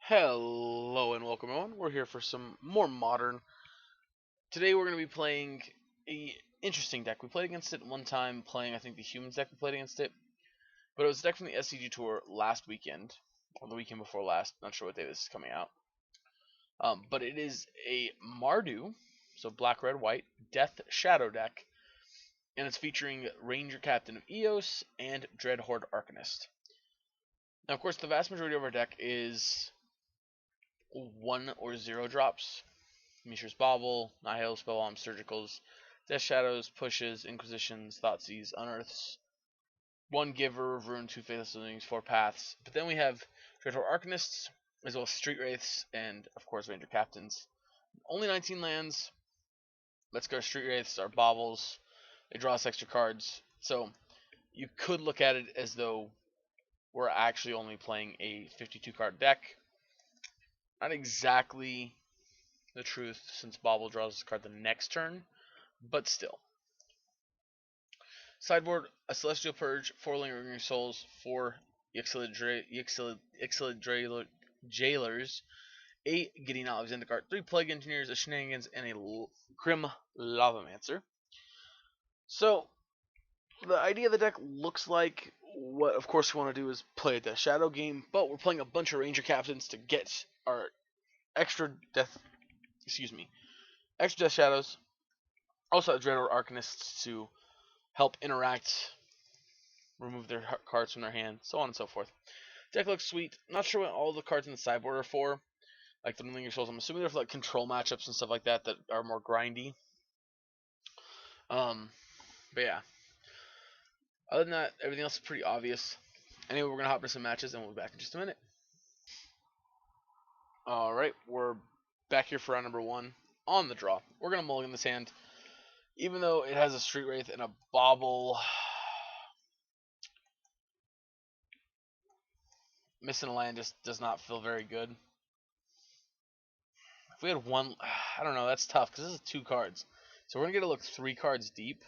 Hello and welcome everyone. We're here for some more modern. Today we're going to be playing a interesting deck. We played against it one time playing I think the humans deck we played against it. But it was a deck from the SCG tour last weekend or the weekend before last. Not sure what day this is coming out. But it is a Mardu, so black, red, white, Death Shadow deck, and it's featuring Ranger Captain of Eos and Dreadhorde Arcanist. Now, of course, the vast majority of our deck is 1 or 0 drops. Mishra's Bauble, Nihil, Spellbomb, Surgicals, Death Shadows, Pushes, Inquisitions, Thoughtseize, Unearths, 1 Giver, Ruin, 2 Faithless Livings, 4 Paths. But then we have Dreadhorde Arcanists, as well as Street Wraiths, and of course Ranger Captains. Only 19 lands. Let's go Street Wraiths, our Baubles. They draw us extra cards. So you could look at it as though we're actually only playing a 52 card deck. Not exactly the truth, since Bauble draws this card the next turn, but still. Sideboard, a Celestial Purge, 4 Lingering Souls, 4 Exiled Jailers, 8 Gideon Alexander card, 3 Plague Engineers, a Shenanigans, and a Grim Lavamancer. So, the idea of the deck looks like what, of course, we want to do is play the Shadow game, but we're playing a bunch of Ranger Captains to get our extra Death Shadows. Also, Dreadhorde Arcanists to help interact, remove their cards from their hand, so on and so forth. Deck looks sweet. Not sure what all the cards in the sideboard are for, like the Linger Souls. I'm assuming they're for like control matchups and stuff like that that are more grindy. But yeah. Other than that, everything else is pretty obvious. Anyway, we're gonna hop into some matches and we'll be back in just a minute. Alright, we're back here for round number 1 on the draw. We're gonna mulligan this hand. Even though it has a Street Wraith and a Bauble, missing a land just does not feel very good. If we had one, I don't know, that's tough because this is 2 cards. So we're going to get to look 3 cards deep.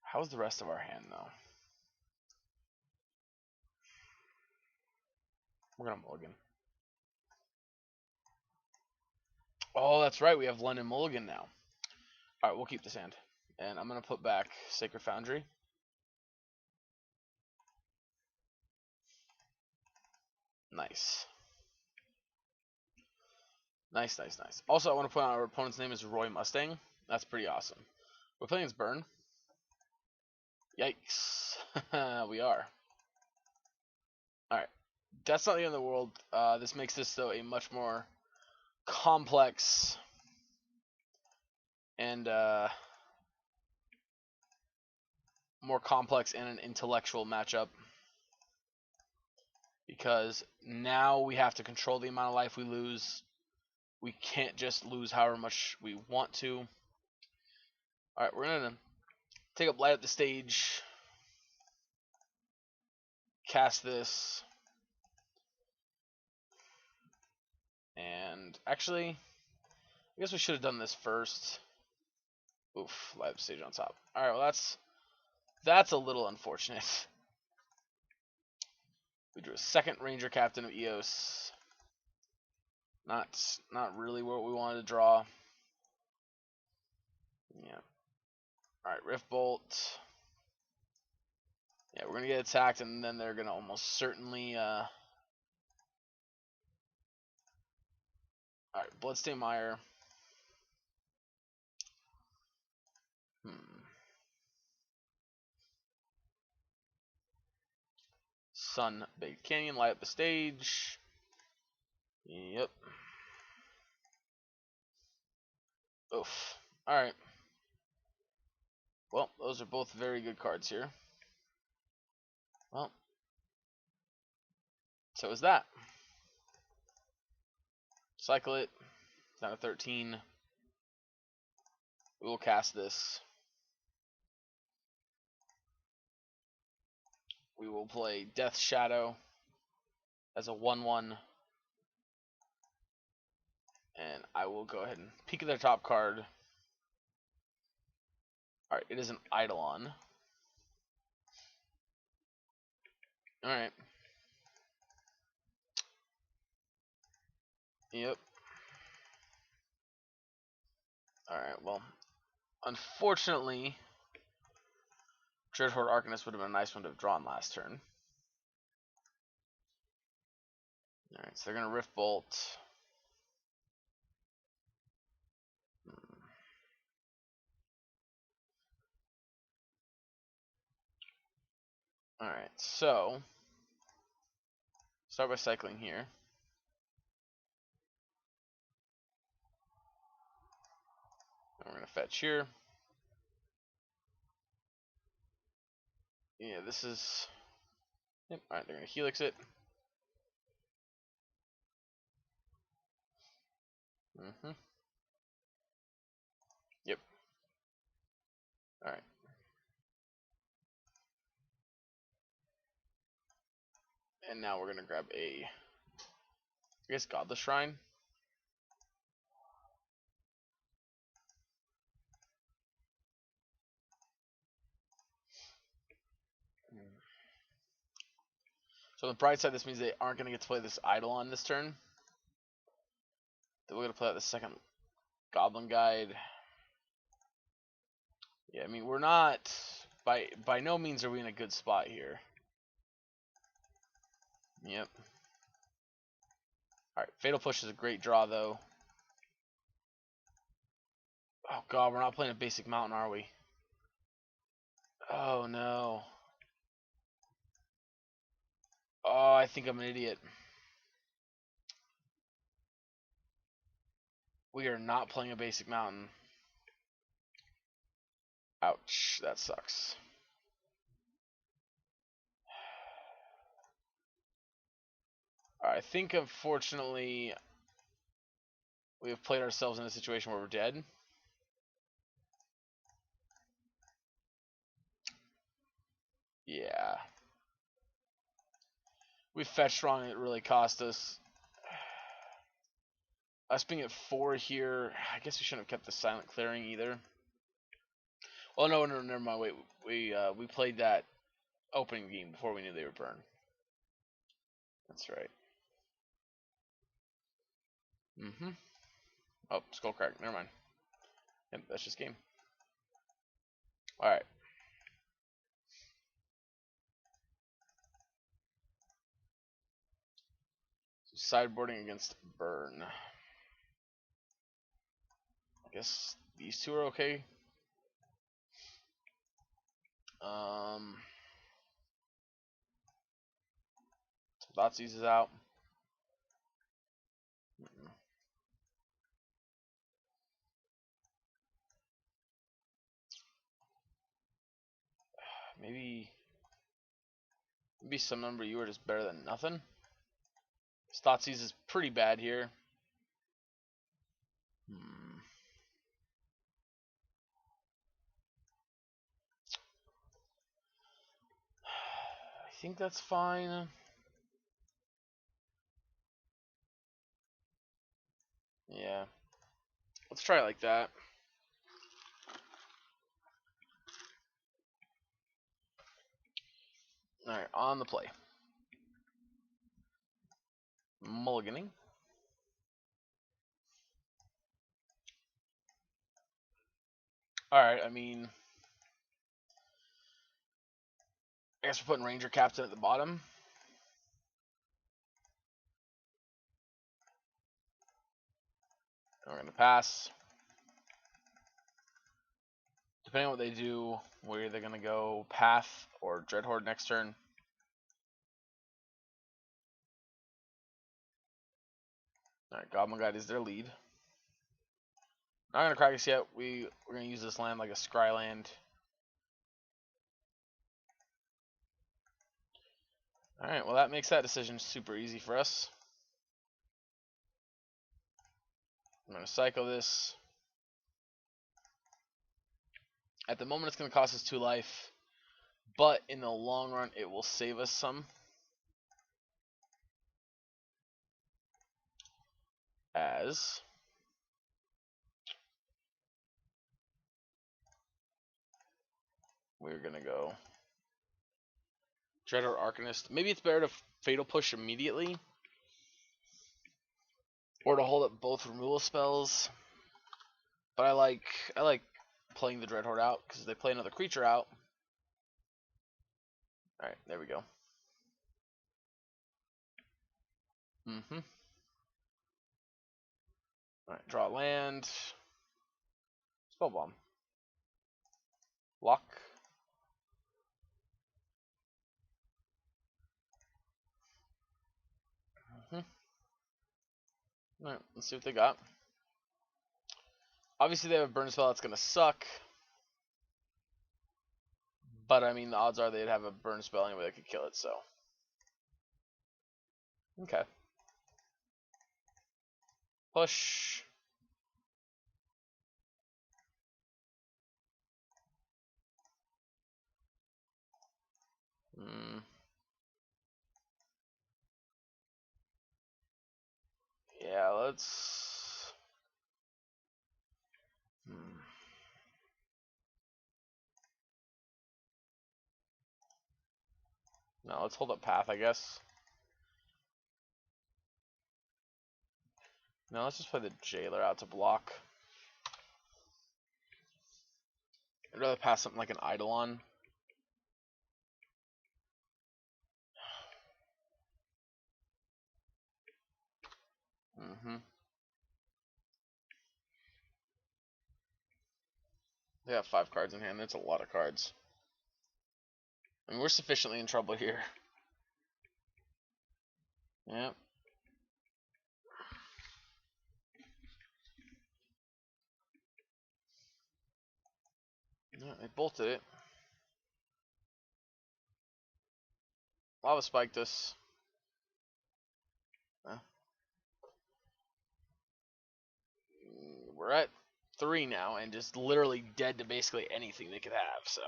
How's the rest of our hand, though? We're going to mulligan. Oh, that's right. We have London Mulligan now. Alright, we'll keep this hand. And I'm going to put back Sacred Foundry. Nice. Nice. Also, I want to point out our opponent's name is Roy Mustang. That's pretty awesome. We're playing as Burn. Yikes. We are. Alright. That's not the end of the world. This makes this, though, a much more complex and an intellectual matchup, because now we have to control the amount of life we lose. We can't just lose however much we want to. Alright, we're gonna take up Light Up the Stage, cast this, and actually, I guess we should have done this first. Oof, Light Up the Stage on top. Alright, well that's a little unfortunate. We drew a second Ranger Captain of Eos. Not really what we wanted to draw. Yeah. Alright, Rift Bolt. Yeah, we're gonna get attacked, and then they're gonna almost certainly Alright, Bloodstained Mire. Sun Baked Canyon, Light Up the Stage. Yep. Oof. Alright. Well, those are both very good cards here. Well, so is that. Cycle it. Down to 13. We will cast this. We will play Death Shadow as a 1/1. And I will go ahead and peek at their top card. Alright, it is an Eidolon. Yep. Alright, well, unfortunately, Dreadhorde Arcanist would have been a nice one to have drawn last turn. Alright, so they're going to Rift Bolt. Alright, so start by cycling here. And we're going to fetch here. Yeah, this is... Yep, alright, they're going to Helix it. Yep. Alright. And now we're going to grab a... I guess Godless Shrine. So on the bright side, this means they aren't going to get to play this Idol on this turn. Then we're going to play out the second Goblin Guide. Yeah, I mean, we're not... By no means are we in a good spot here. Yep. Alright, Fatal Push is a great draw, though. Oh god, we're not playing a basic mountain, are we? Oh no. Oh, I think I'm an idiot. We are not playing a basic mountain. Ouch, that sucks. I think unfortunately we have played ourselves in a situation where we're dead. Yeah. We fetched wrong and it really cost us. Us being at 4 here, I guess we shouldn't have kept the silent clearing either. Well, no, never mind. Wait, we played that opening game before we knew they were burned. That's right. Oh, Skullcrack. Never mind. Yep, that's just game. All right. So sideboarding against burn. I guess these two are okay. Thoughtseize is out. Maybe some number you are just better than nothing. Thoughtseize is pretty bad here. I think that's fine. Yeah. Let's try it like that. Alright, on the play. Mulliganing. Alright, I mean... I guess we're putting Ranger Captain at the bottom. We're going to pass. Depending on what they do, we're either going to go Path or Dreadhorde next turn. Alright, Goblin Guide is their lead. Not going to crack us yet. We're going to use this land like a Scry land. Alright, well that makes that decision super easy for us. I'm going to cycle this. At the moment it's going to cost us 2 life, but in the long run it will save us some. As we're going to go Dreadhorde Arcanist. Maybe it's better to Fatal Push immediately. or to hold up both removal spells. But I like playing the Dreadhorde out because they play another creature out. All right, there we go. All right, draw land. Spell bomb. Lock. Alright, let's see what they got. Obviously, they have a burn spell that's gonna suck. But I mean, the odds are they'd have a burn spell anyway that could kill it, so. Okay. Push. Yeah, let's. No, let's hold up path, I guess. No, let's just play the Jailer out to block. I'd rather pass something like an Eidolon. They have 5 cards in hand. That's a lot of cards. I mean, we're sufficiently in trouble here. Yep. Yeah, they bolted it. Lava spiked us. We're at 3 now, and just literally dead to basically anything they could have, so.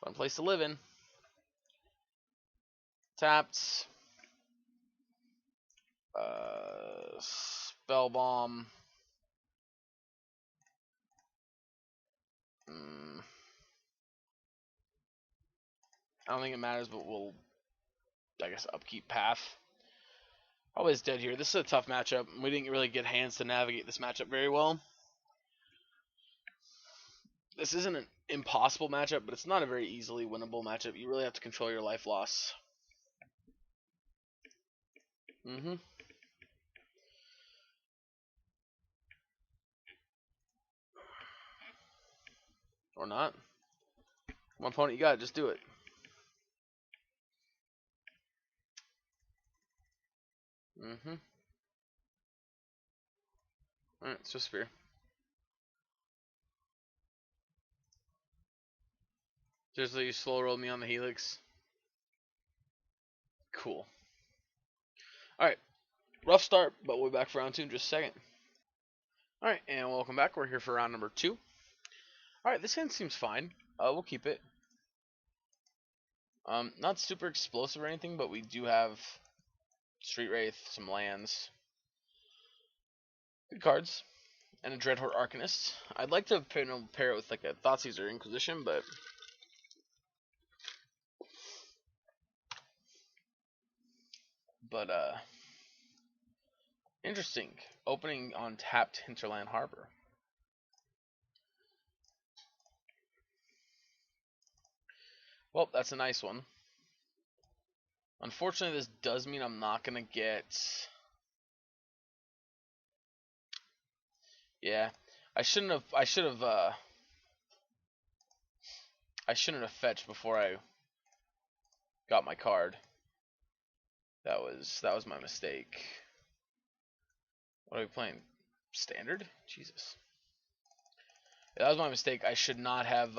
Fun place to live in. Tapped. Spell bomb. I don't think it matters, but we'll, I guess, upkeep path. Always dead here. This is a tough matchup. We didn't really get hands to navigate this matchup very well. This isn't an impossible matchup, but it's not a very easily winnable matchup. You really have to control your life loss. Or not. Come on, opponent, you got it. Just do it. Alright, it's just Sphere. Just so you slow rolled me on the Helix. Cool. Alright. Rough start, but we'll be back for round 2 in just a second. Alright, and welcome back. We're here for round number 2. Alright, this hand seems fine. We'll keep it. Not super explosive or anything, but we do have Street Wraith, some lands. Good cards. And a Dreadhorde Arcanist. I'd like to pair it with like a Thoughtseize Inquisition, but interesting. Opening on tapped Hinterland Harbor. Well, that's a nice one. Unfortunately, this does mean I'm not gonna get. Yeah, I shouldn't have fetched before I got my card. That was my mistake. What are we playing? Standard? Jesus. Yeah, that was my mistake. I should not have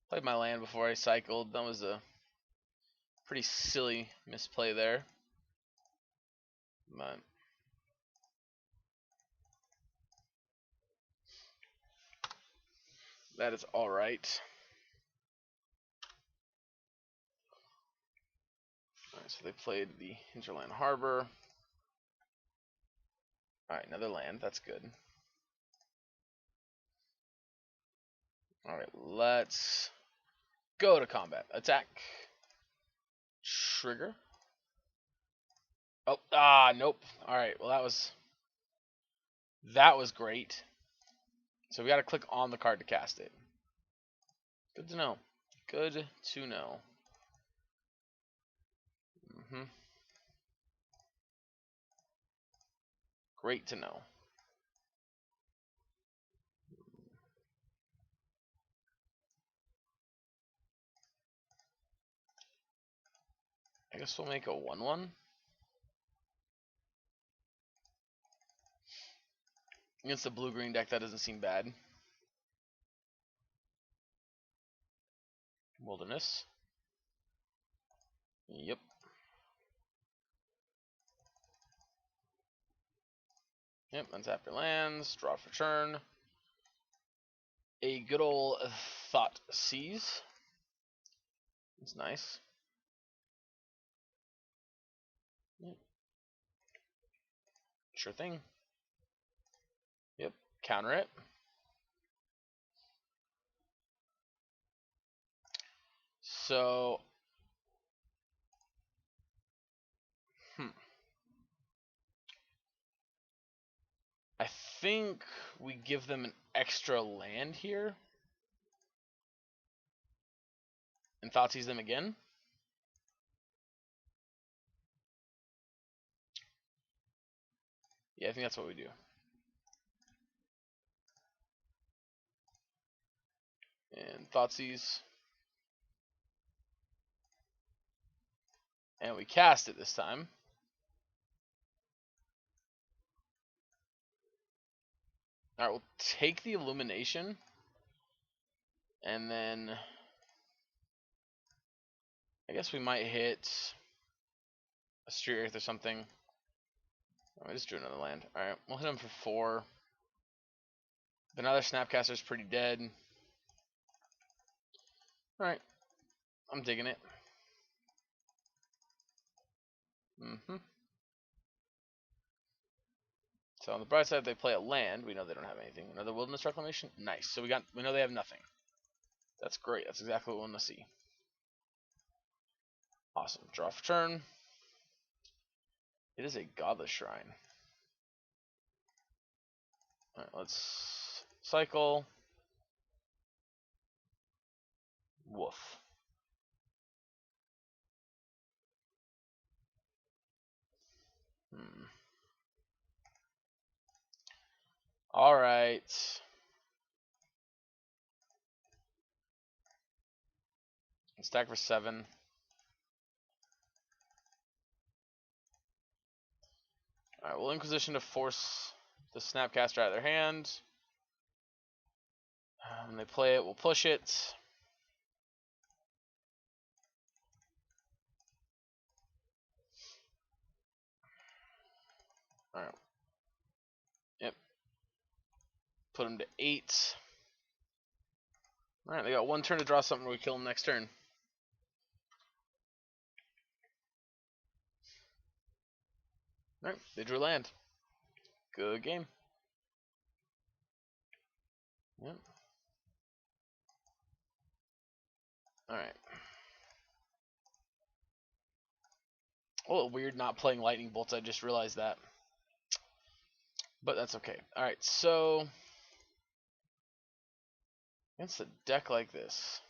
played my land before I cycled. That was a pretty silly misplay there. But that is alright. Alright, so they played the Hinterland Harbor. Alright, another land. That's good. Alright, let's go to combat. Attack. Trigger. Oh, nope. All right. Well, that was great. So we got to click on the card to cast it. Good to know. Good to know. Great to know. I guess we'll make a 1/1. Against the blue-green deck, that doesn't seem bad. Wilderness. Yep. Yep, untap your lands, draw for turn. A good old Thought Seize. It's nice. Yep. Sure thing. Yep, counter it. So, I think we give them an extra land here. And Thoughtseize them again. Yeah, I think that's what we do. And Thoughtseize. And we cast it this time. Alright, we'll take the Illumination. And then I guess we might hit a Street Wraith or something. Oh, I just drew another land. Alright, we'll hit him for 4. But now their Snapcaster's pretty dead. Alright, I'm digging it. So on the bright side, they play a land. We know they don't have anything. Another Wilderness Reclamation. Nice. So we know they have nothing. That's great. That's exactly what we want to see. Awesome. Draw for turn. It is a Godless Shrine. Alright, let's cycle. Woof. Alright. Stack for 7. Alright, we'll Inquisition to force the Snapcaster out of their hand. When they play it, we'll push it. Alright. Yep. Put them to 8. Alright, they got 1 turn to draw something, we kill them next turn. Alright, they drew land. Good game. Yep. Alright. A little weird not playing lightning bolts, I just realized that. But that's okay. Alright, so against a deck like this.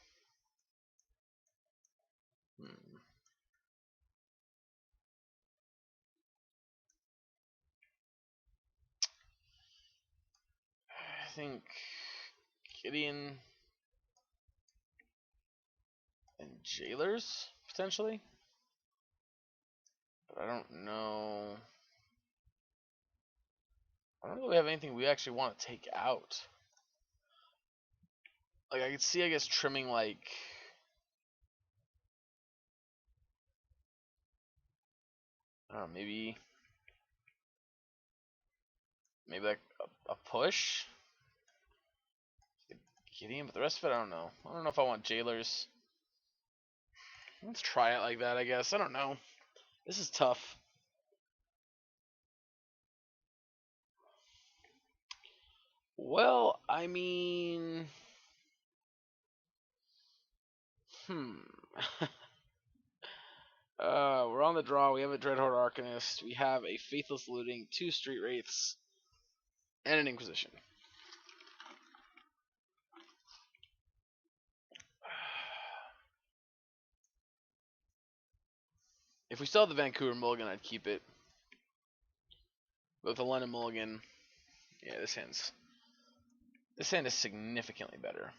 I think Gideon and Jailers, potentially. But I don't know. I don't really have anything we actually want to take out. Like, I could see, I guess, trimming, like, I don't know, maybe like a push. Gideon, but the rest of it, I don't know. I don't know if I want Jailers. Let's try it like that, I guess. I don't know. This is tough. Well, I mean, We're on the draw. We have a Dreadhorde Arcanist. We have a Faithless Looting, 2 Street Wraiths, and an Inquisition. If we still have the Vancouver Mulligan, I'd keep it. But with the London Mulligan, yeah, this hand is significantly better.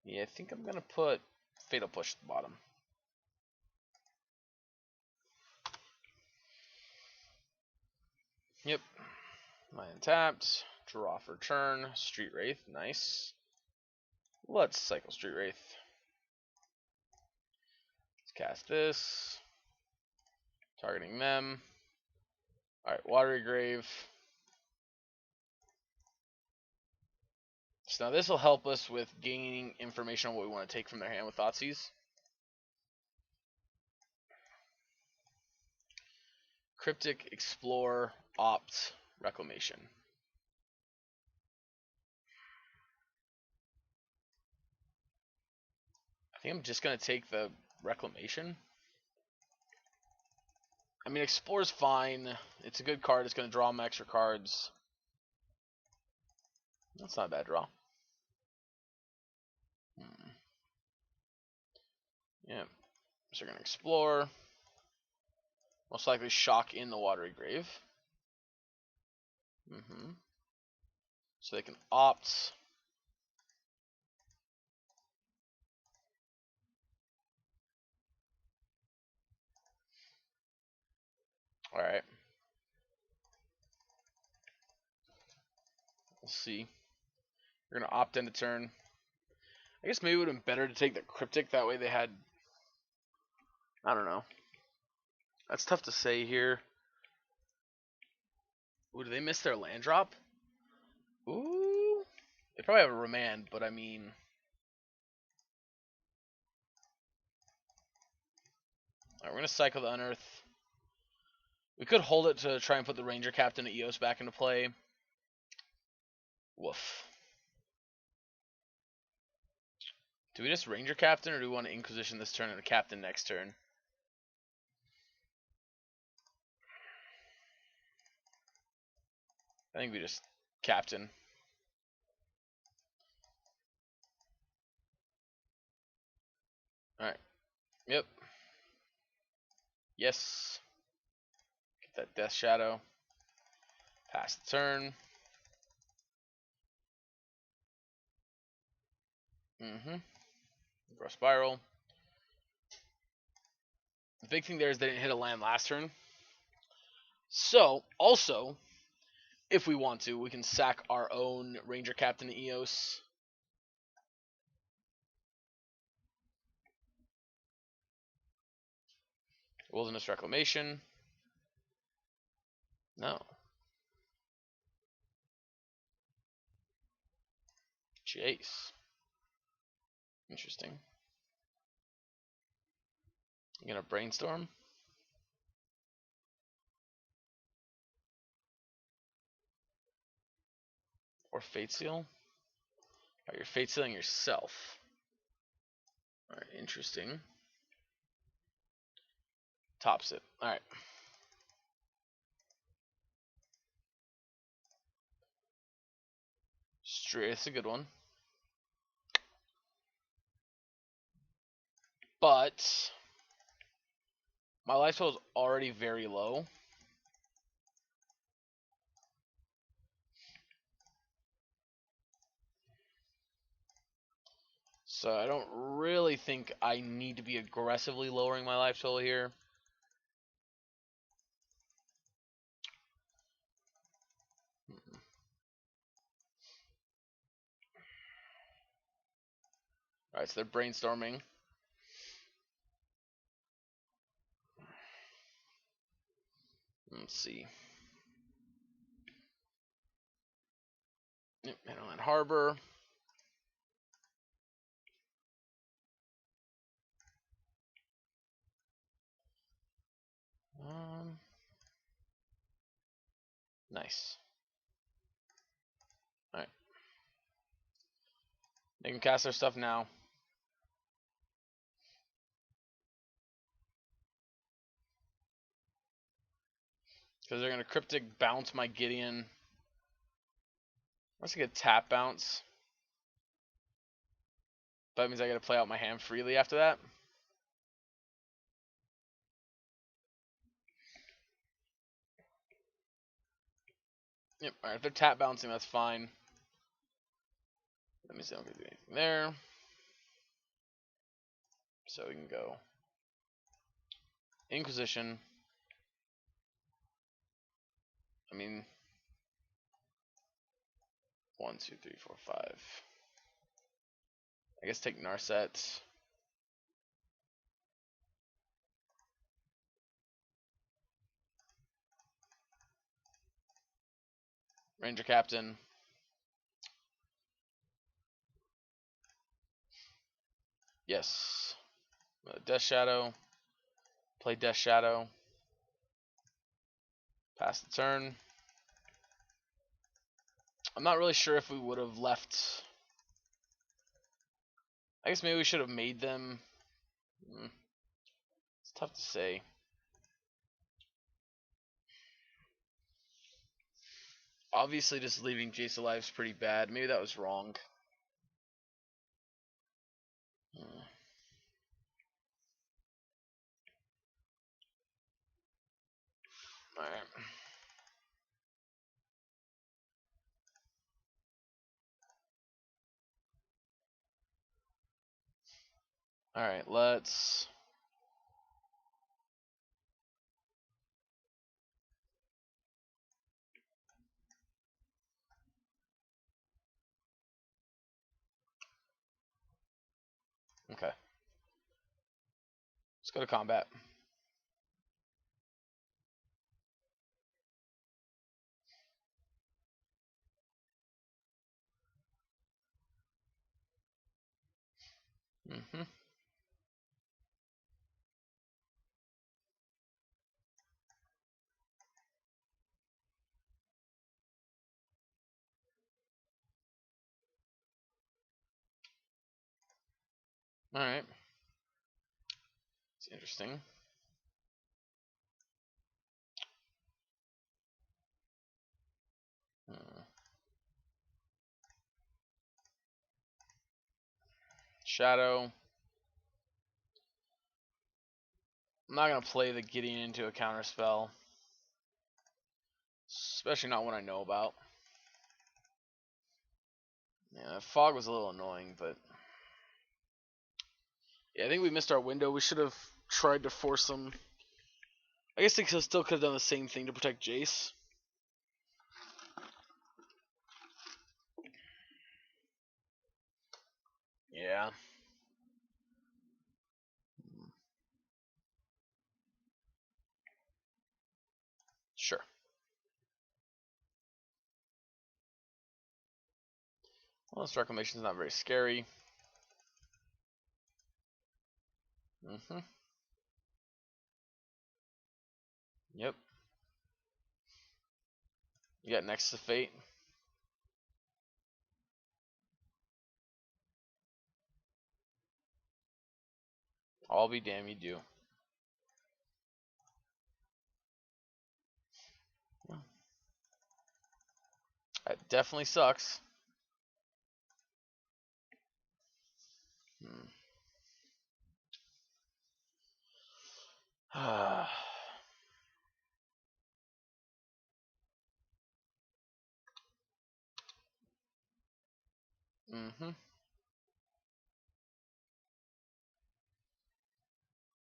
Yeah, I think I'm gonna put Fatal Push at the bottom. Yep. Land tapped. Draw for turn. Street Wraith. Nice. Let's cycle Street Wraith. Let's cast this. Targeting Mem. Alright, Watery Grave. So now this will help us with gaining information on what we want to take from their hand with Thoughtseize. Cryptic, Explore, Opt, Reclamation. I think I'm just going to take the Reclamation. I mean, Explore's fine. It's a good card. It's going to draw them extra cards. That's not a bad draw. Yeah. So we're going to Explore. Most likely Shock in the Watery Grave. So they can Opt. Alright. We'll see. We're going to Opt into turn. I guess maybe it would have been better to take the Cryptic. That way they had... I don't know. That's tough to say here. Ooh, do they miss their land drop? Ooh. They probably have a Remand, but I mean... Alright, we're going to cycle the Unearth. We could hold it to try and put the Ranger Captain of Eos back into play. Woof. Do we just Ranger Captain, or do we want to Inquisition this turn and a Captain next turn? I think we just Captain. Alright. Yep. Yes. Get that Death Shadow. Pass the turn. Grow Spiral. The big thing there is they didn't hit a land last turn. So, also, if we want to, we can sack our own Ranger Captain Eos. Wilderness Reclamation. No. Jace. Interesting. You gonna Brainstorm? Or Fate Seal? Alright, you're Fate Sealing yourself. Alright, interesting. Tops it. Alright. Straight, it's a good one. But my life total is already very low. So I don't really think I need to be aggressively lowering my life total here. Alright, so they're brainstorming. Let's see. Yep, Inland Harbor. Nice. Alright. They can cast their stuff now. Because they're going to Cryptic bounce my Gideon. Unless I get tap bounce. That means I got to play out my hand freely after that. Yep, alright, if they're tap bouncing, that's fine. Let me see if I can do anything there. So we can go Inquisition. I mean, 1, 2, 3, 4, 5. I guess take Narset. Ranger Captain. Yes. Death Shadow. Play Death Shadow. Pass the turn. I'm not really sure if we would have left. I guess maybe we should have made them. It's tough to say. Obviously, just leaving Jace alive is pretty bad. Maybe that was wrong. Alright. Alright, let's. Okay. Let's go to combat. Alright. It's interesting. Shadow. I'm not going to play the Gideon into a counter spell. Especially not one I know about. Yeah, Fog was a little annoying, but. Yeah, I think we missed our window. We should have tried to force them. I guess they still could have done the same thing to protect Jace. Yeah. Sure. Well, this Reclamation is not very scary. Yep. You got Next to Fate. I'll be damned you do. That definitely sucks.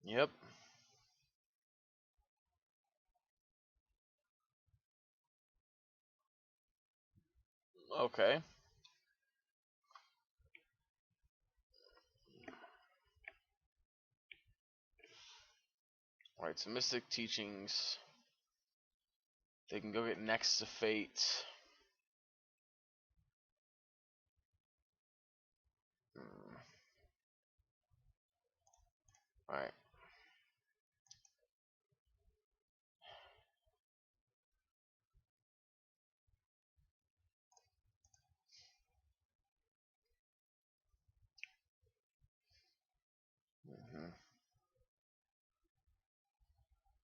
Yep. Okay. Alright, so Mystic Teachings. They can go get Next to Fate. Alright.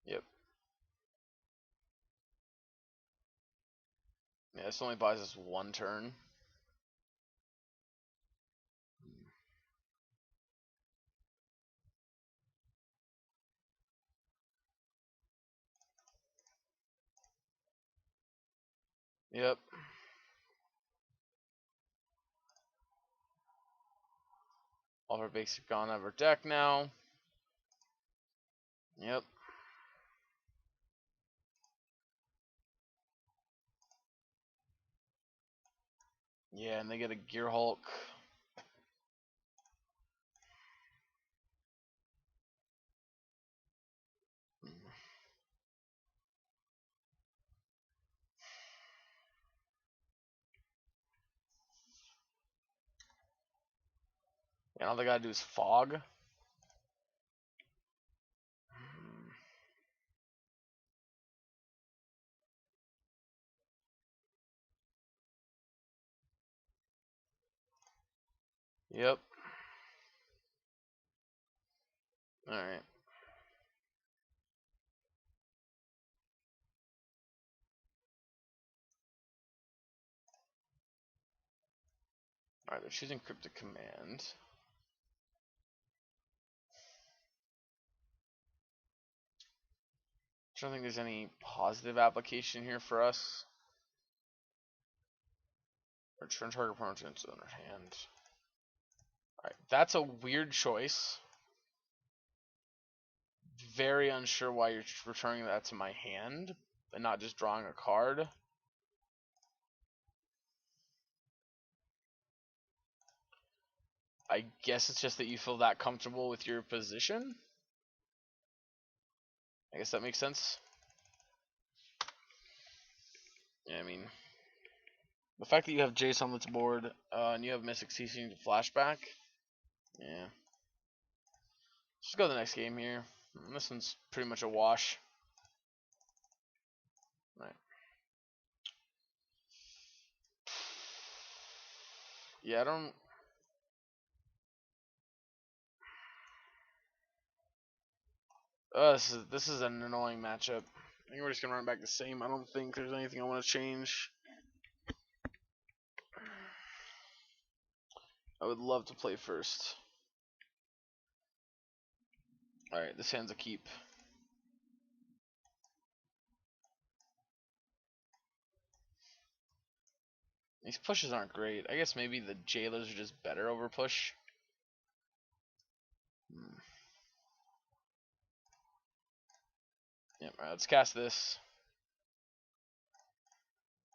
Yep. Yeah, this only buys us 1 turn. Yep. All of our basic gone out of our deck now. Yep. Yeah, and they get a Gear Hulk. And all they gotta do is fog. Yep. Alright. Alright, they're choosing Cryptic Command. I don't think there's any positive application here for us. Return target opponent to its owner's hand. Alright, that's a weird choice. Very unsure why you're returning that to my hand and not just drawing a card. I guess it's just that you feel that comfortable with your position. I guess that makes sense. Yeah, I mean, the fact that you have Jace on this board and you have Mystic ceasing to flashback. Yeah. Let's go to the next game here. This one's pretty much a wash. Right. Yeah, I don't. This is an annoying matchup. I think we're just gonna run back the same. I don't think there's anything I want to change. I would love to play first. Alright, this hand's a keep. These pushes aren't great. I guess maybe the jailers are just better over push. Yep, alright, let's cast this.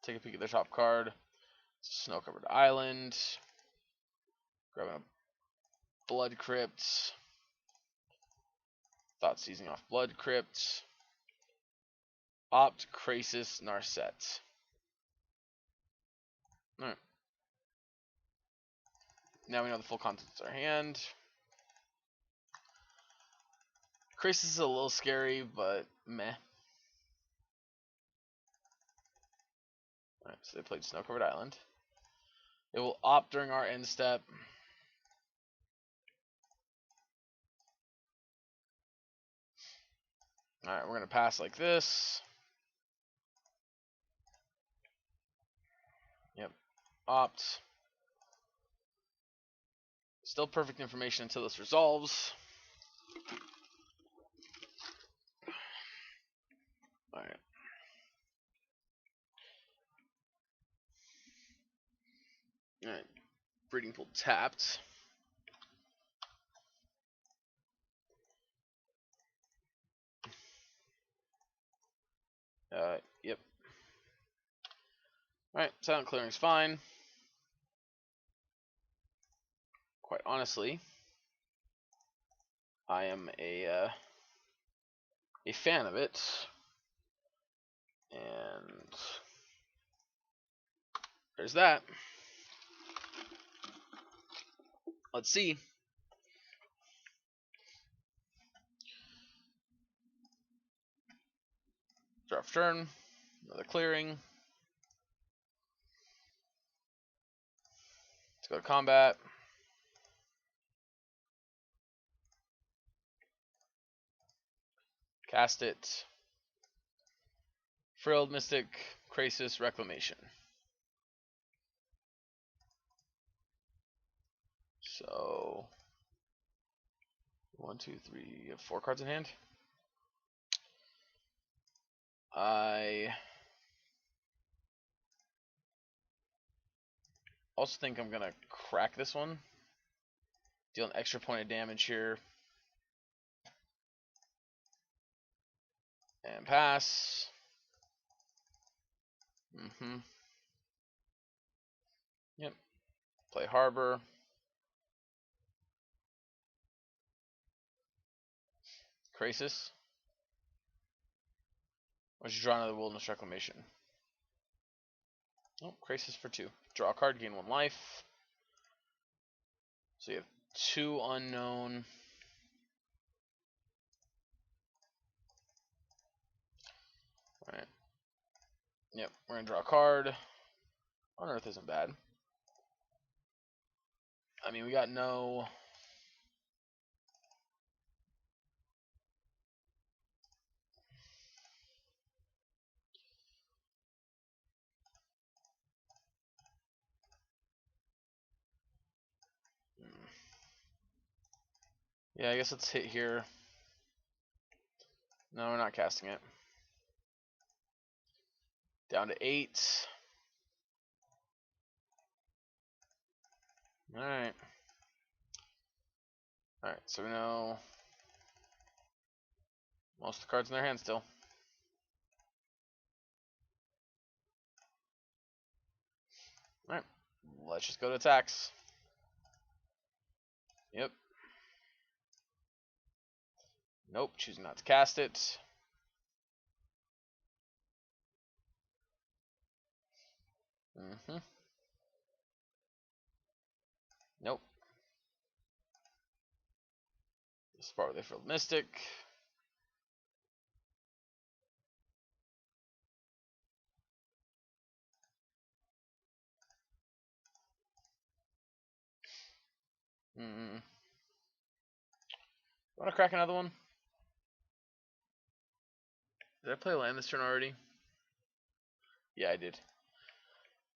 Take a peek at their top card. Snow covered island. Grabbing a blood crypt. Thought seizing off blood crypt. Opt Grixis Narset. Alright. Now we know the full contents of our hand. Grixis is a little scary, but meh. Alright, so they played Snow Covered Island. It will opt during our end step. Alright, we're going to pass like this. Yep. Opt. Still perfect information until this resolves. Alright. Alright. Breeding Pool tapped. Yep. Alright, silent clearing's fine. Quite honestly, I am a fan of it. And there's that. Let's see. Draft turn. Another clearing. Let's go to combat. Cast it. Frilled Mystic, Grixis, Reclamation. So 1, 2, 3. You have 4 cards in hand. I also think I'm gonna crack this one. Deal an extra point of damage here. And pass. Yep. Play Harbor. Grixis. Or you draw another Wilderness Reclamation. Oh, Grixis for 2. Draw a card, gain 1 life. So you have 2 unknown. Alright. Yep, we're gonna draw a card. Unearth isn't bad. I mean, we got no... Yeah, I guess let's hit here. No, we're not casting it. Down to 8. Alright. Alright, so we know most of the cards in their hand still. Alright, let's just go to attacks. Yep. Nope, choosing not to cast it. Nope. Sparkly Field Mystic. Want to crack another one? Did I play land this turn already? Yeah, I did.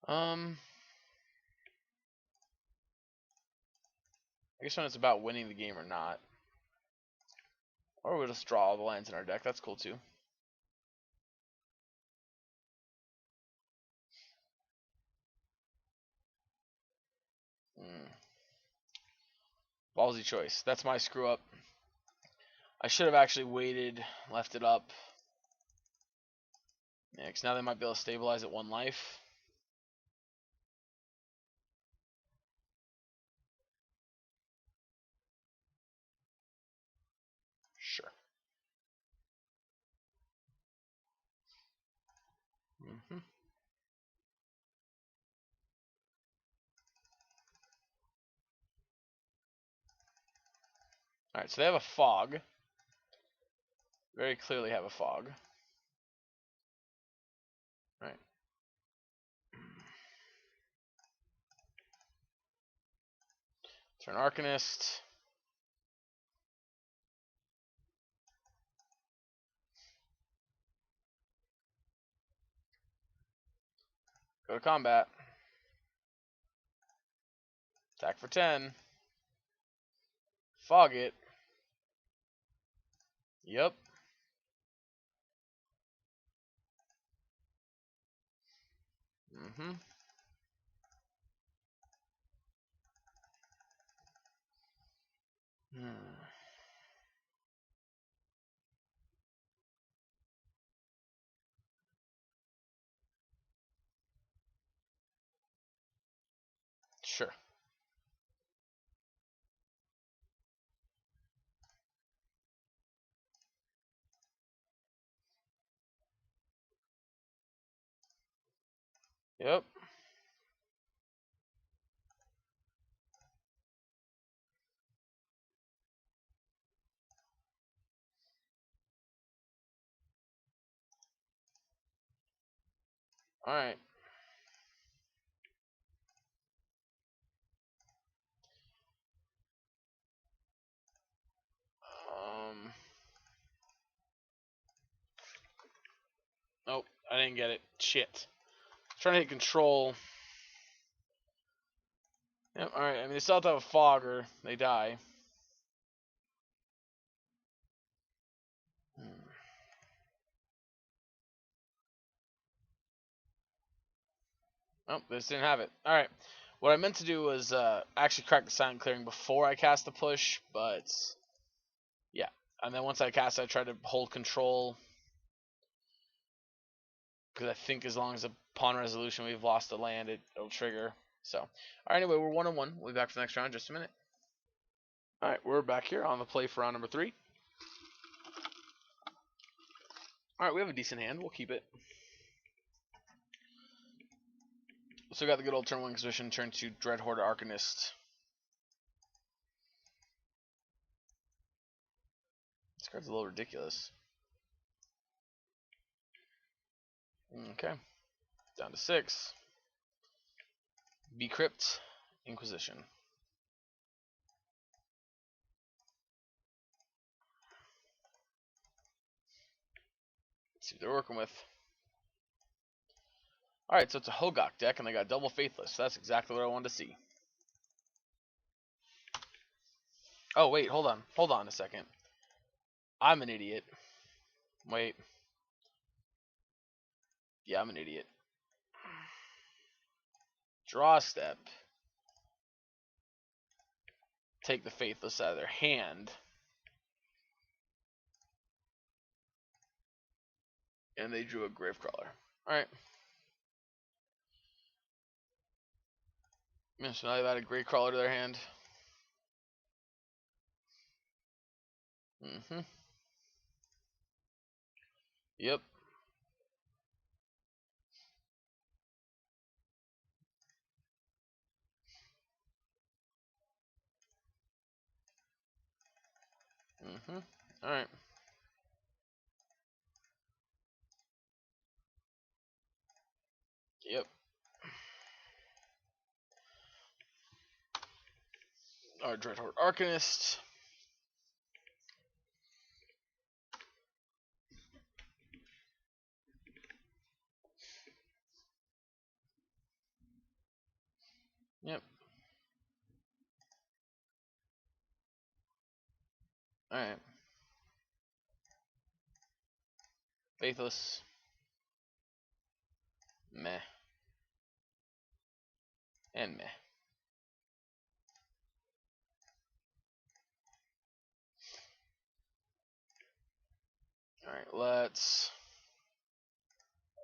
I guess when it's about winning the game or not. Or we'll just draw all the lands in our deck. That's cool too. Ballsy choice. That's my screw up. I should have actually waited, left it up. Yeah, because now they might be able to stabilize at 1 life. Sure. Alright, so they have a fog. Very clearly have a fog. Alright. Turn Arcanist. Go to combat. Attack for 10. Fog it. Yep. Sure. Yep. Alright. Nope, I didn't get it. Shit. Trying to hit control. Yep, alright. I mean, they still have to have a fog or they die. Oh, they just didn't have it. Alright. What I meant to do was actually crack the silent clearing before I cast the push, but yeah. And then once I cast it, I try to hold control. Because I think as long as upon resolution we've lost the land, it'll trigger. So, alright, anyway, we're 1-1. We'll be back for the next round in just a minute. Alright, we're back here on the play for round number 3. Alright, we have a decent hand. We'll keep it. So we got the good old turn 1 Inquisition, turn 2 Dreadhorde Arcanist. This card's a little ridiculous. Okay. Down to 6. Decrypt, Inquisition. Let's see what they're working with. Alright, so it's a Hogaak deck, and they got double Faithless. So that's exactly what I wanted to see. Oh, wait, hold on. Hold on a second. I'm an idiot. Wait. Yeah, I'm an idiot. Draw a step. Take the Faithless out of their hand. And they drew a Gravecrawler. Alright. Yeah, so now they've added Gravecrawler to their hand. Yep. Alright. Yep. Our Dreadhorde Arcanist. Yep. Alright. Faithless. Meh. And meh. Alright, let's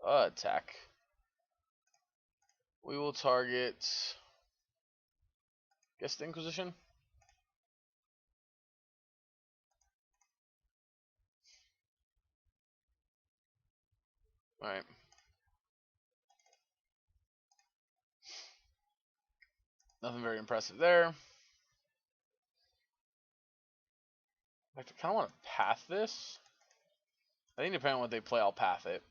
attack. We will target, guess, the Inquisition. Alright. Nothing very impressive there. In fact, I kind of want to path this. I think depending on what they play, I'll path it.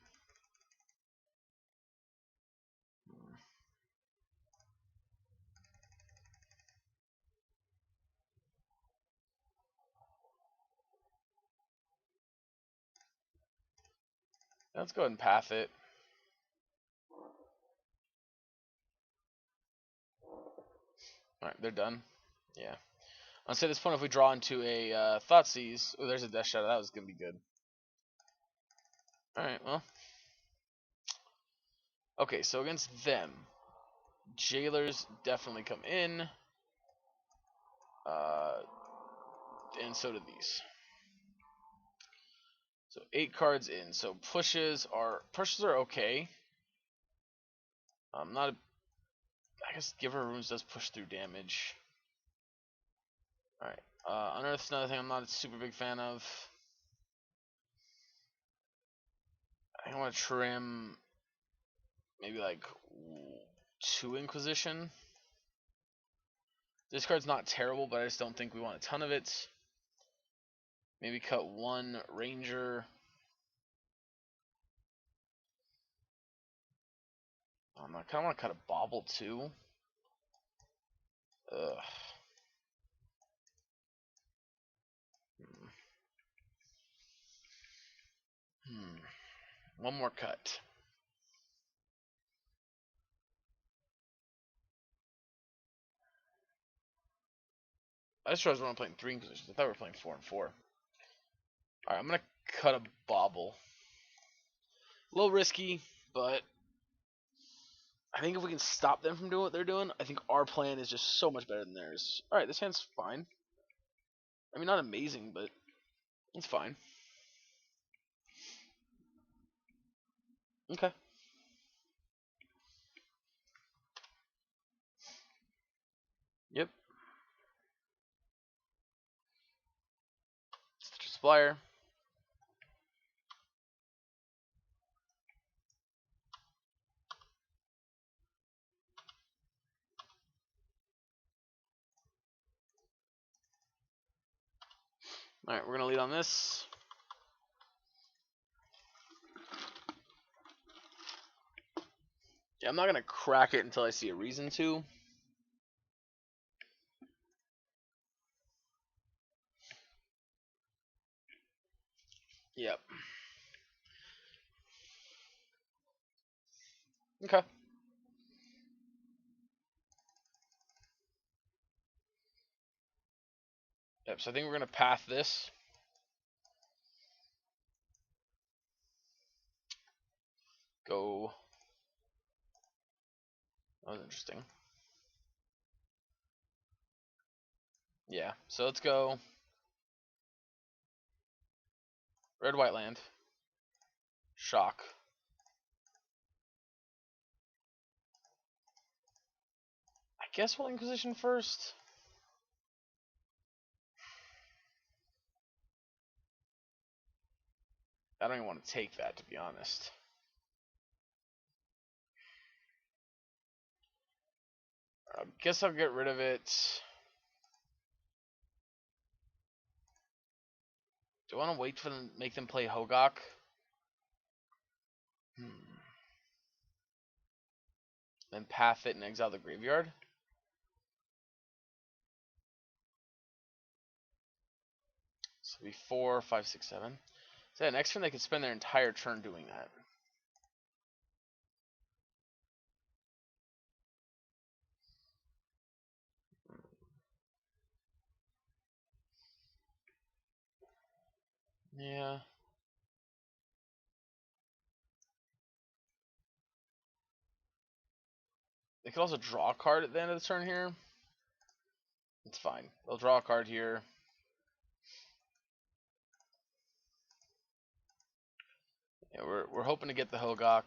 Let's go ahead and path it. Alright, they're done. Yeah. I'll say at this point, if we draw into a Thoughtseize, oh, there's a Death Shadow. That was going to be good. Alright, well. Okay, so against them, Jailers definitely come in. And so do these. So 8 cards in. So pushes are okay. Not a, I guess Giver of Runes does push through damage. Alright. Unearth's another thing I'm not a super big fan of. I think I want to trim maybe like 2 Inquisition. This card's not terrible, but I just don't think we want a ton of it. Maybe cut 1 Ranger. I kind of want to cut a Bauble too. Ugh. One more cut. I just realized we're only playing 3 Inquisitions. I thought we were playing 4 and 4. Alright, I'm going to cut a bauble. A little risky, but I think if we can stop them from doing what they're doing, I think our plan is just so much better than theirs. Alright, this hand's fine. I mean, not amazing, but it's fine. Okay. Yep. Supplier. Alright, we're going to lead on this. Yeah, I'm not going to crack it until I see a reason to. Yep. Okay. Yep, so I think we're going to path this. Go. That was interesting. Yeah, so let's go red, white land. Shock. I guess we'll Inquisition first. I don't even want to take that, to be honest. I guess I'll get rid of it. Do I want to wait for them, make them play Hogaak? Then path it and exile the graveyard? So it'll be 4, 5, 6, 7. So yeah, next turn they could spend their entire turn doing that. Yeah. They could also draw a card at the end of the turn here. It's fine. They'll draw a card here. Yeah, we're hoping to get the Hogaak.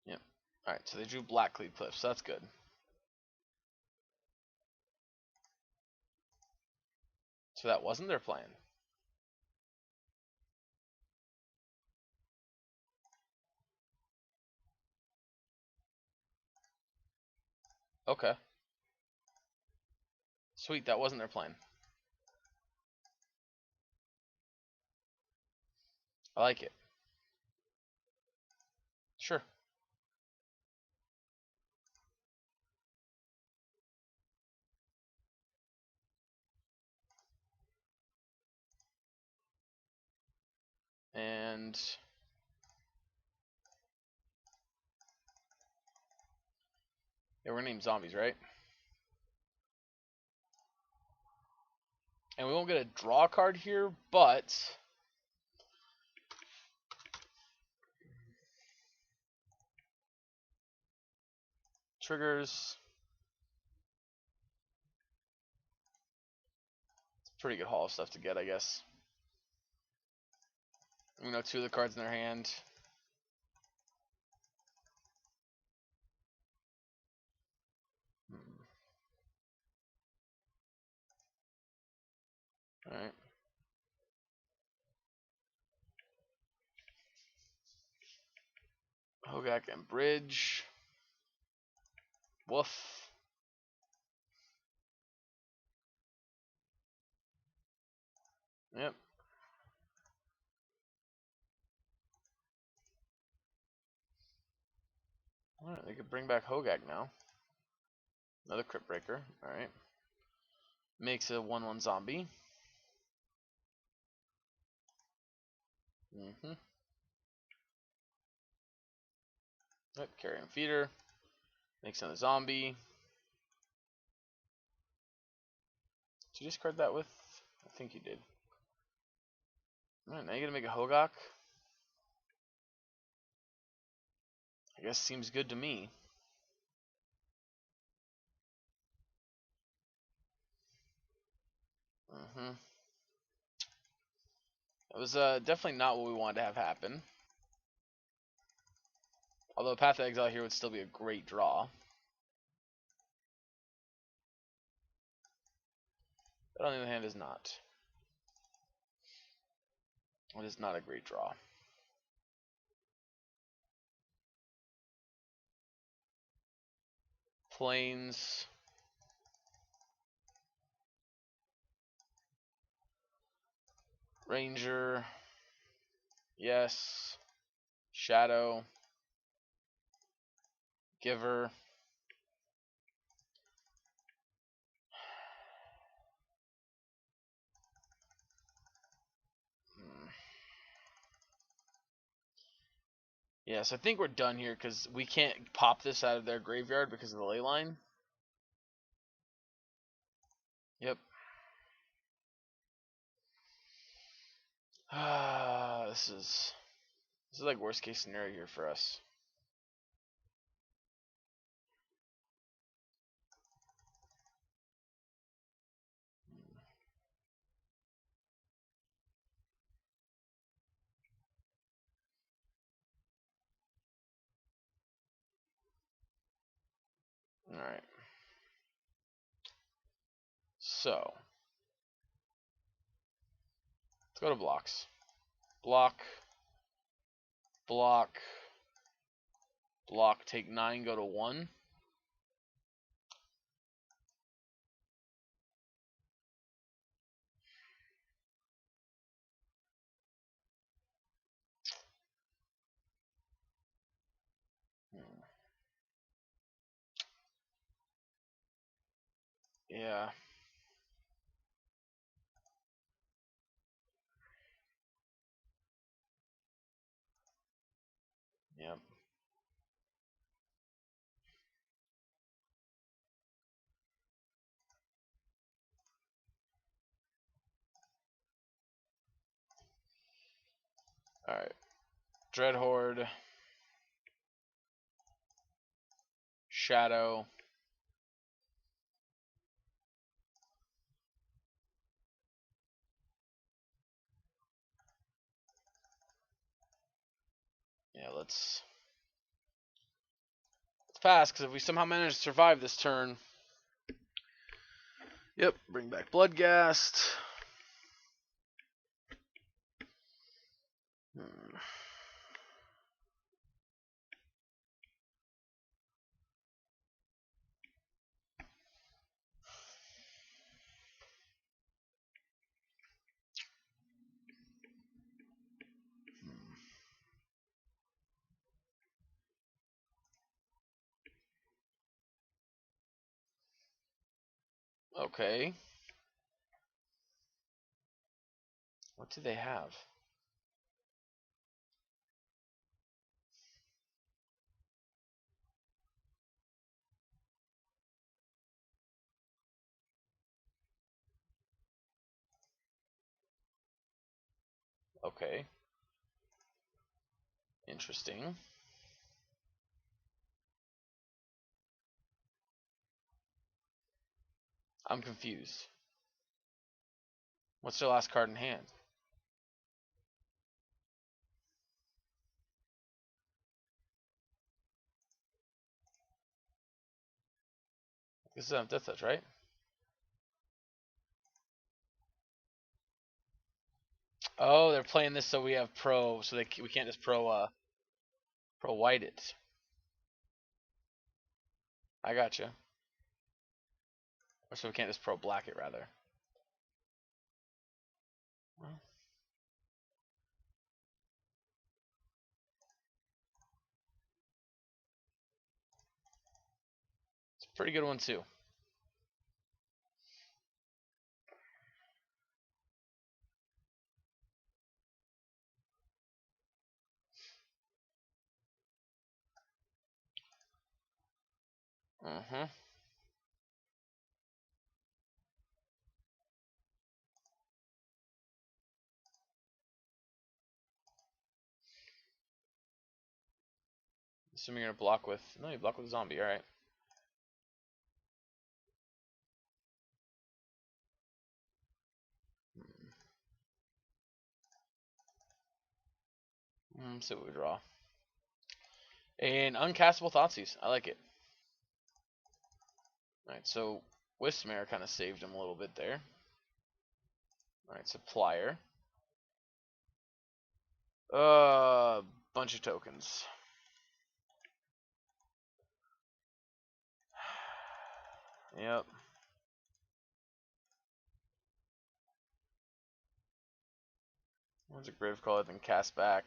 Yep. Alright, so they drew Black Cleave Cliff, so that's good. So that wasn't their plan. Okay. Sweet, that wasn't their plan. I like it. Sure. And yeah, we're gonna name zombies, right? And we won't get a draw card here, but triggers. It's a pretty good haul of stuff to get, I guess. We know 2 of the cards in their hand. Alright. Hogaak and Bridge. Woof. Yep. Alright, they could bring back Hogaak now. Another Crypt Breaker. Alright. Makes a 1/1 zombie. Yep, Carrion Feeder. Makes another zombie. Did you discard that with? I think you did. Alright, now you're gonna make a Hogaak? I guess seems good to me. It was definitely not what we wanted to have happen. Although Path of Exile here would still be a great draw. But on the other hand, is not. It is not a great draw. Plains. Ranger. Yes. Shadow. Giver. Yes, I think we're done here because we can't pop this out of their graveyard because of the ley line. Yep. This is like worst case scenario here for us. Alright. So, let's go to blocks. Block. Block. Block. Take 9, go to 1. Yeah. Yep. Alright. Dreadhorde. Shadow. Yeah, let's pass, because if we somehow manage to survive this turn. Yep, bring back Bloodghast. Okay. What do they have? Okay. Interesting. I'm confused. What's their last card in hand? This is Death Touch, right? Oh, they're playing this so we have pro, so we can't just pro white it. I gotcha. Or so we can't just pro black it, rather. Well, it's a pretty good one too. Mm-hmm. Assuming you're gonna block with... No, you block with a zombie, alright. So we draw. An uncastable Thoughtseize. I like it. Alright, so Wismare kind of saved him a little bit there. Alright, Supplier. Bunch of tokens. Yep. What's a grave call? Then cast back.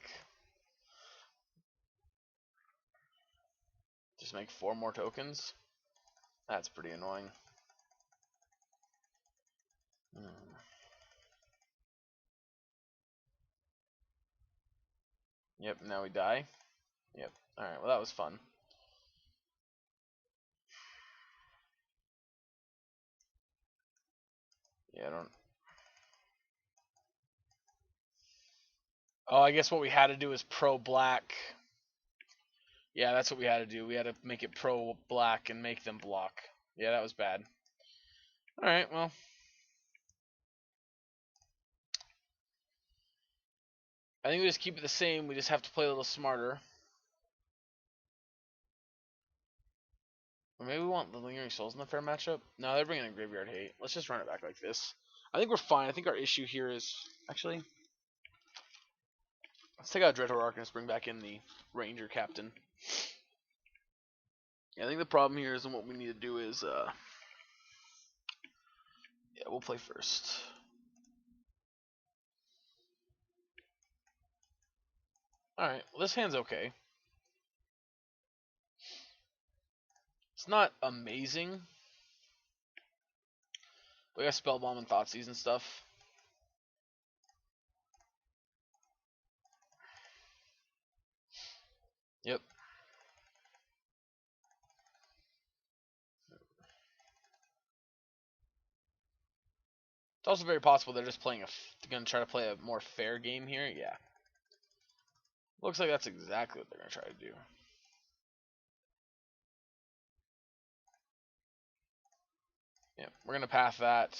Just make 4 more tokens. That's pretty annoying. Yep, now we die. Yep. Alright, well that was fun. Yeah, I don't... Oh, I guess what we had to do is pro black. Yeah, that's what we had to do. We had to make it pro black and make them block. Yeah, that was bad. Alright, well. I think we just keep it the same. We just have to play a little smarter. Or maybe we want the Lingering Souls in the fair matchup? No, they're bringing in Graveyard Hate. Let's just run it back like this. I think we're fine. I think our issue here is... Actually... Let's take out Dreadhorde Arcanist, bring back in the Ranger Captain. Yeah, I think the problem here is, and what we need to do is... Yeah, we'll play first. Alright, well this hand's okay. It's not amazing. We got Spellbomb and Thoughtseize and stuff. Yep. It's also very possible they're just playing going to try to play a more fair game here. Yeah. Looks like that's exactly what they're going to try to do. Yep, we're going to path that.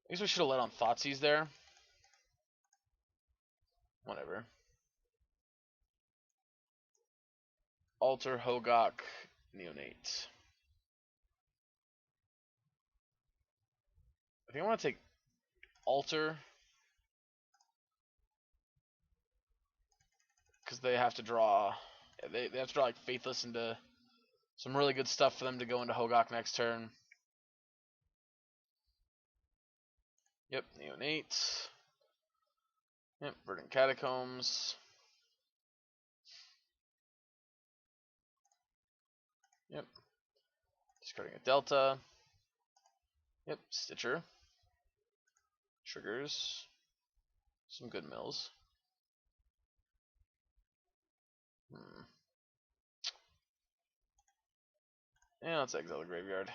I guess we should have let on Thoughtseize there. Whatever. Alter, Hogaak, Neonate. I think I want to take Alter. Because they have to draw... They have to draw like Faithless into some really good stuff for them to go into Hogaak next turn. Yep, Neonate. Yep, Verdant Catacombs. Yep. Discarding a Delta. Yep, Stitcher. Triggers. Some good mills. Yeah, let's exile the graveyard.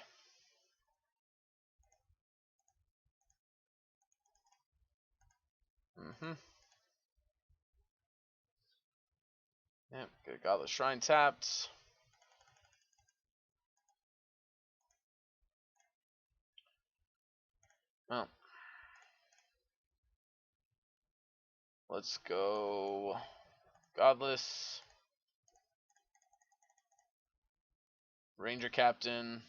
Yep, get a Godless Shrine tapped. Oh. Let's go Godless. Ranger Captain.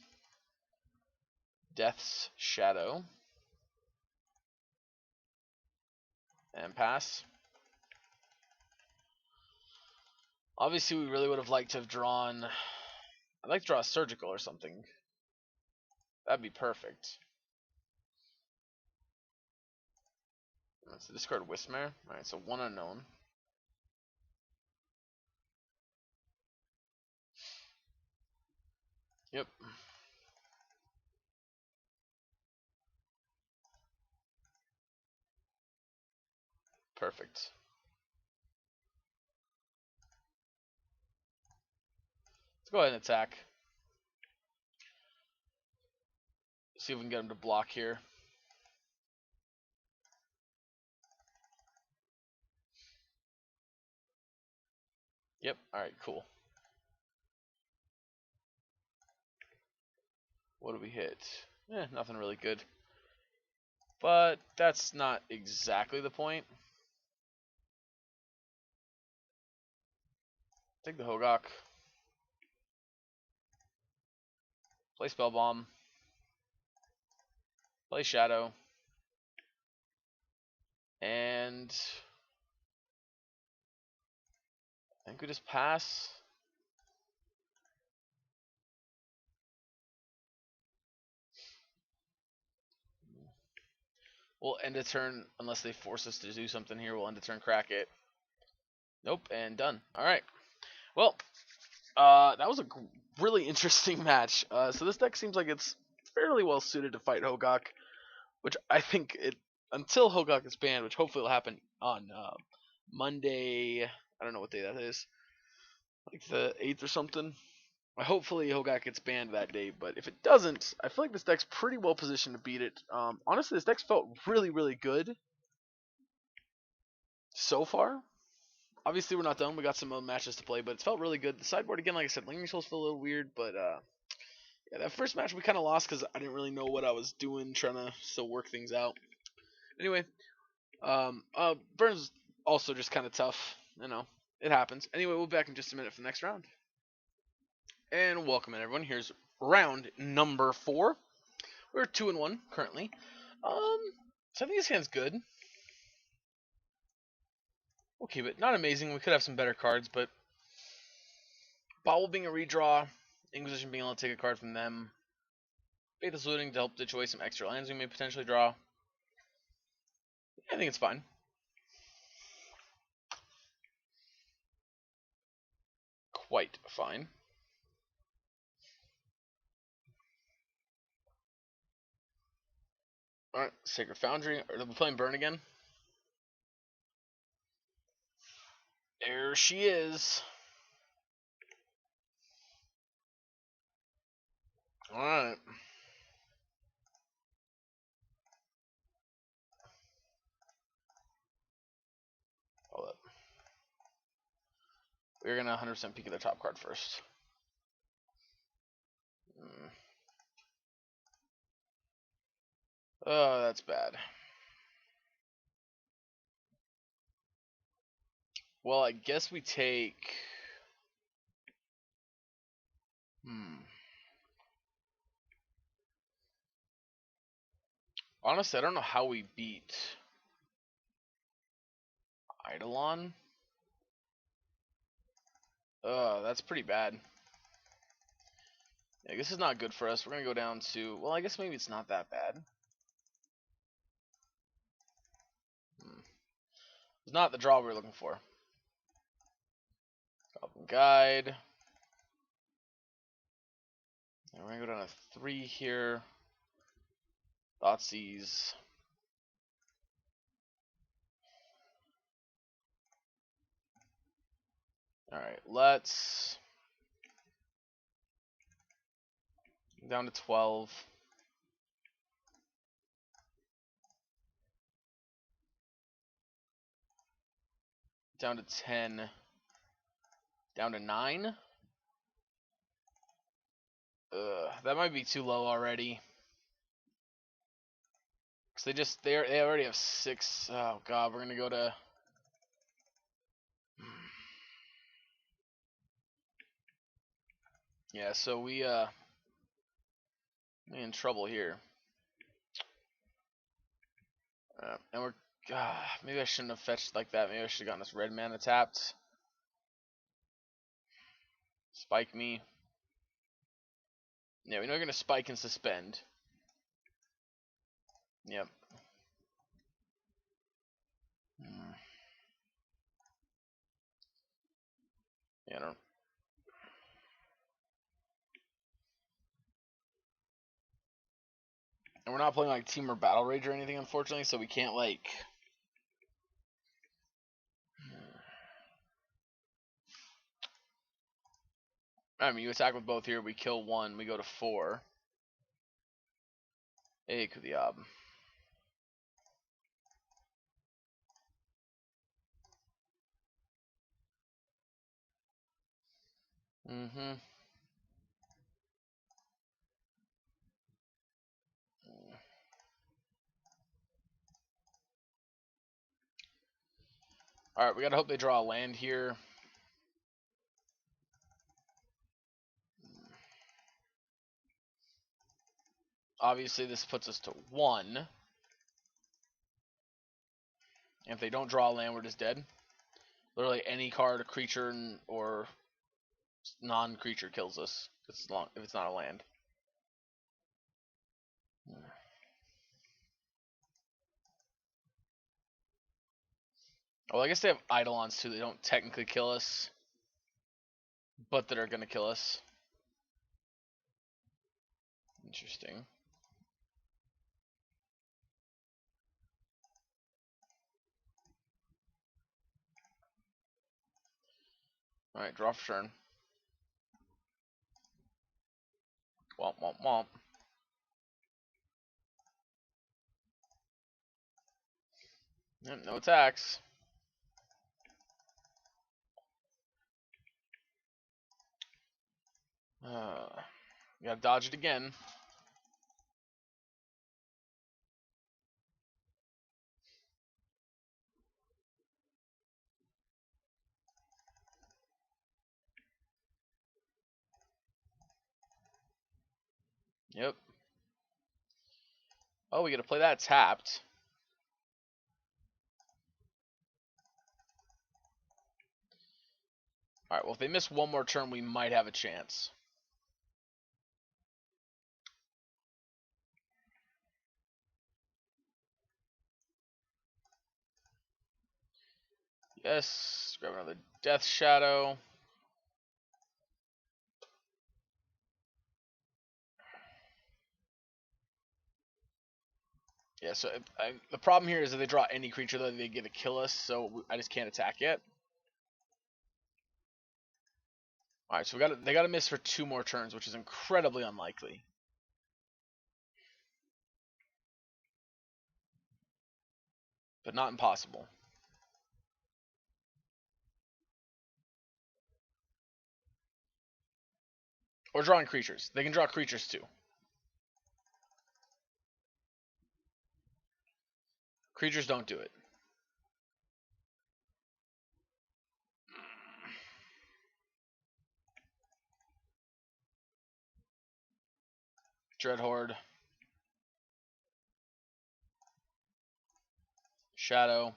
Death's Shadow. And pass. Obviously, we really would have liked to have drawn... I'd like to draw a Surgical or something. That'd be perfect. Let's discard Wismare. Alright, so 1 unknown. Yep. Perfect. Let's go ahead and attack. See if we can get him to block here. Yep, alright, cool. What do we hit? Nothing really good. But that's not exactly the point. Take the Hogaak. Play Spell Bomb. Play Shadow. And I think we just pass. We'll end a turn unless they force us to do something here. We'll end a turn, crack it. Nope, and done. Alright. Well, that was a really interesting match. So this deck seems like it's fairly well suited to fight Hogaak, which I think until Hogaak is banned, which hopefully will happen on Monday. I don't know what day that is, like the 8th or something. Hopefully Hogaak gets banned that day, but if it doesn't, I feel like this deck's pretty well positioned to beat it. Honestly, this deck's felt really, really good so far. Obviously, we're not done. We got some other matches to play, but it's felt really good. The sideboard, again, like I said, Lingering Souls feel a little weird, but yeah, that first match we kind of lost because I didn't really know what I was doing, trying to still work things out. Anyway, Burns also just kind of tough. You know, it happens. Anyway, we'll be back in just a minute for the next round. And welcome in, everyone. Here's round number 4. We're 2-1 currently. So I think this hand's good. We'll keep it. Not amazing. We could have some better cards, but Bobble being a redraw, Inquisition being able to take a card from them, Faithless Looting to help ditch away some extra lands we may potentially draw. I think it's fine. Quite fine. Alright, Sacred Foundry. Are we playing Burn again? There she is. Alright. Hold up. We're going to 100% peek at the top card first. Oh, that's bad. Well, I guess we take... Honestly, I don't know how we beat Eidolon. That's pretty bad. Yeah, this is not good for us. We're going to go down to... Well, I guess maybe it's not that bad. It's not the draw we were looking for. Goblin Guide. And we're going to go down to 3 here. Thoughtseize. Alright, let's... Down to 12. Down to 10. Down to 9. That might be too low already. Because they already have 6. Oh god, we're gonna go to... Yeah, so we in trouble here. And we're... maybe I shouldn't have fetched like that. Maybe I should have gotten this red mana tapped. Spike me. Yeah, we know we're going to spike and suspend. Yep. Yeah, I don't... And we're not playing like Team or Battle Rage or anything, unfortunately, so we can't like... I mean, you attack with both here. We kill one. We go to 4. Hey, Kudiab. Mm-hmm. Alright, we gotta hope they draw a land here. Obviously, this puts us to 1. And if they don't draw a land, we're just dead. Literally any card, a creature, or non-creature kills us. If it's not a land. Well, I guess they have Eidolons too. They don't technically kill us, but that are gonna kill us. Interesting. Alright, draw for turn. Womp, womp, womp. Yep, no attacks. Gotta dodge it again. Yep. Oh, we gotta play that tapped. Alright, well, if they miss one more turn, we might have a chance. Yes, grab another Death Shadow. Yeah, so the problem here is if they draw any creature, though, they get to kill us, so I just can't attack yet. Alright, so they gotta miss for 2 more turns, which is incredibly unlikely. But not impossible. Or drawing creatures. They can draw creatures too. Creatures don't do it. Dreadhorde. Shadow.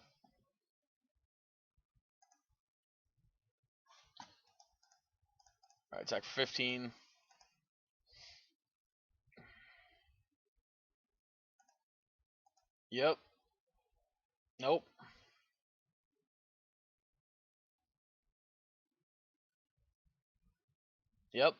Alright, attack for 15. Yep. Nope. Yep.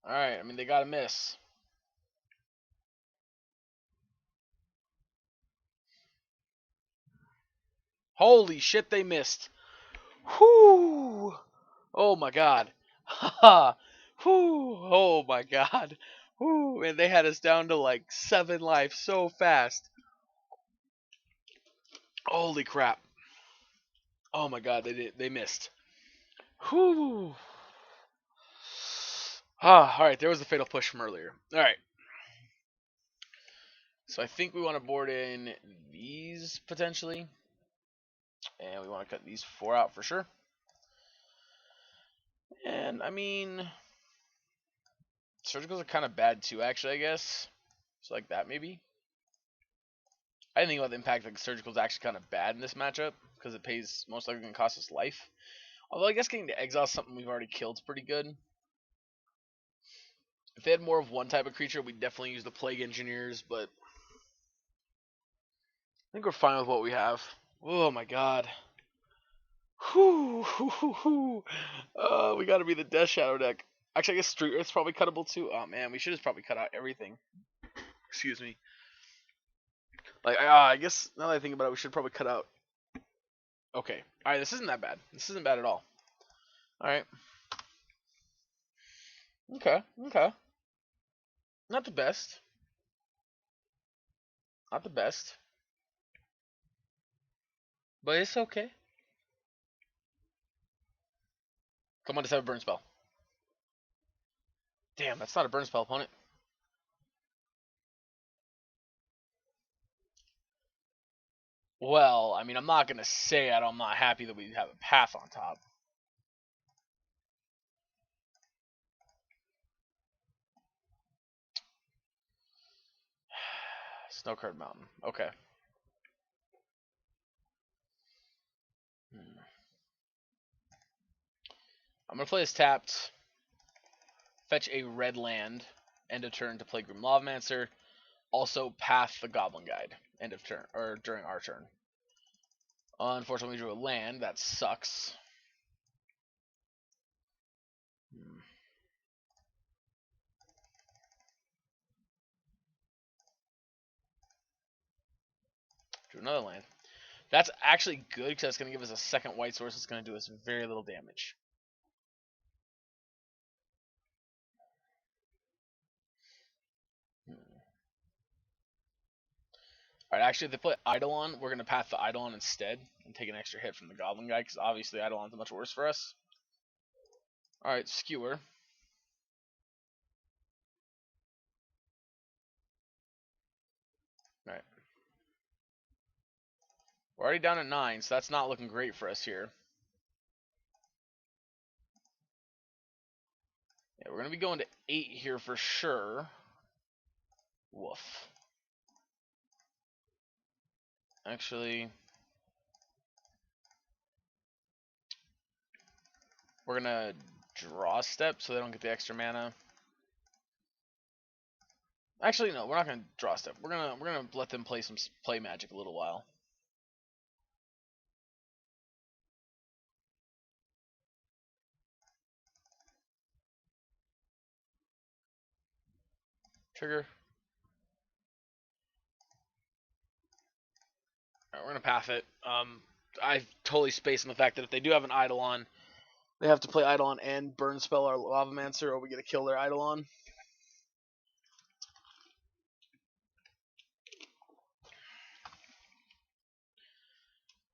Alright, I mean, they gotta miss. Holy shit, they missed. Whoo! Oh my god. Haha. Whoo! Oh my god. Whoo! And they had us down to like 7 life so fast. Holy crap. Oh my god, they missed. Whoo! Alright, there was the fatal push from earlier. Alright. So I think we want to board in these potentially. And we want to cut these 4 out for sure. And I mean, surgicals are kind of bad too, actually, I guess. So like that maybe. I didn't think about the impact like surgical is actually kind of bad in this matchup because it pays most likely going to cost us life. Although I guess getting to exile something we've already killed is pretty good. If they had more of one type of creature, we'd definitely use the Plague Engineers, but I think we're fine with what we have. Oh my god. Whew, whew, whew, whew. We gotta be the Death Shadow deck. Actually, I guess Street Earth's probably cuttable too. Oh man, we should have probably cut out everything. Excuse me. Like, I guess now that I think about it, we should probably cut out. Okay. Alright, this isn't that bad. This isn't bad at all. Alright. Okay, okay. Not the best. Not the best. But it's okay. Come on, just have a burn spell. Damn, that's not a burn spell, opponent. Well, I mean, I'm not gonna say I'm not happy that we have a path on top. Snowcard Mountain. Okay. I'm gonna play this tapped. Fetch a red land. End of turn to play Grim Lavamancer. Also path the Goblin Guide. End of turn or during our turn. Unfortunately, we drew a land. That sucks. Drew another land. That's actually good because that's going to give us a second white source. It's going to do us very little damage. Alright, actually, if they put Eidolon, we're going to path the Eidolon instead and take an extra hit from the Goblin Guy because obviously Eidolon's much worse for us. Alright, Skewer. Alright. We're already down at 9, so that's not looking great for us here. Yeah, we're going to be going to 8 here for sure. Woof. Actually, we're going to draw a step so they don't get the extra mana. Actually, no, we're not going to draw a step. We're gonna let them play Magic a little while. Trigger. Alright, we're gonna path it. I totally spaced on the fact that if they do have an Eidolon, they have to play Eidolon and burn spell our Lavamancer, or we get to kill their Eidolon.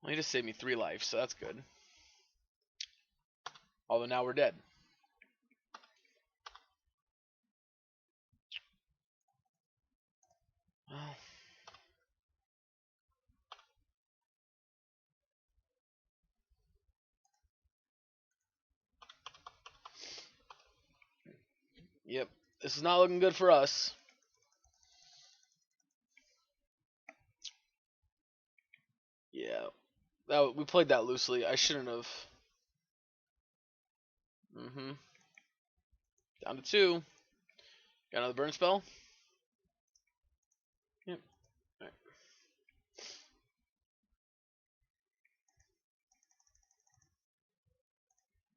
Well, he just saved me 3 life, so that's good. Although now we're dead. Well, yep, this is not looking good for us. Yeah, we played that loosely. I shouldn't have. Down to 2. Got another burn spell. Yep. Alright.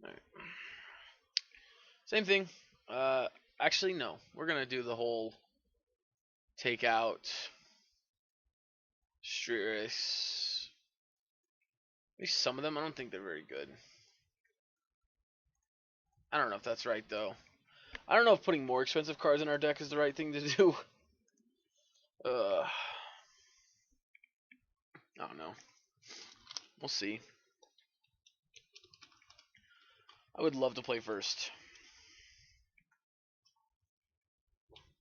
Alright. Same thing. Actually, no. We're gonna do the whole take out Street Race. At least some of them. I don't think they're very good. I don't know if that's right though. I don't know if putting more expensive cards in our deck is the right thing to do. I don't know. We'll see. I would love to play first.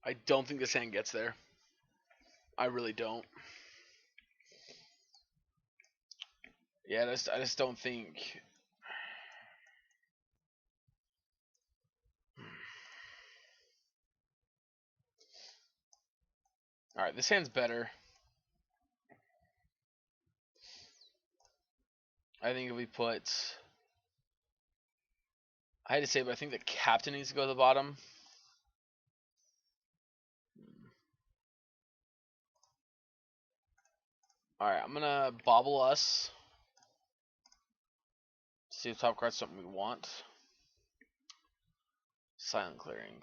I don't think this hand gets there. I really don't. Yeah, I just don't think. Alright, this hand's better. I think if we put... I had to say, but I think the captain needs to go to the bottom. Alright, I'm gonna bobble us. See if top card's something we want. Silent clearing.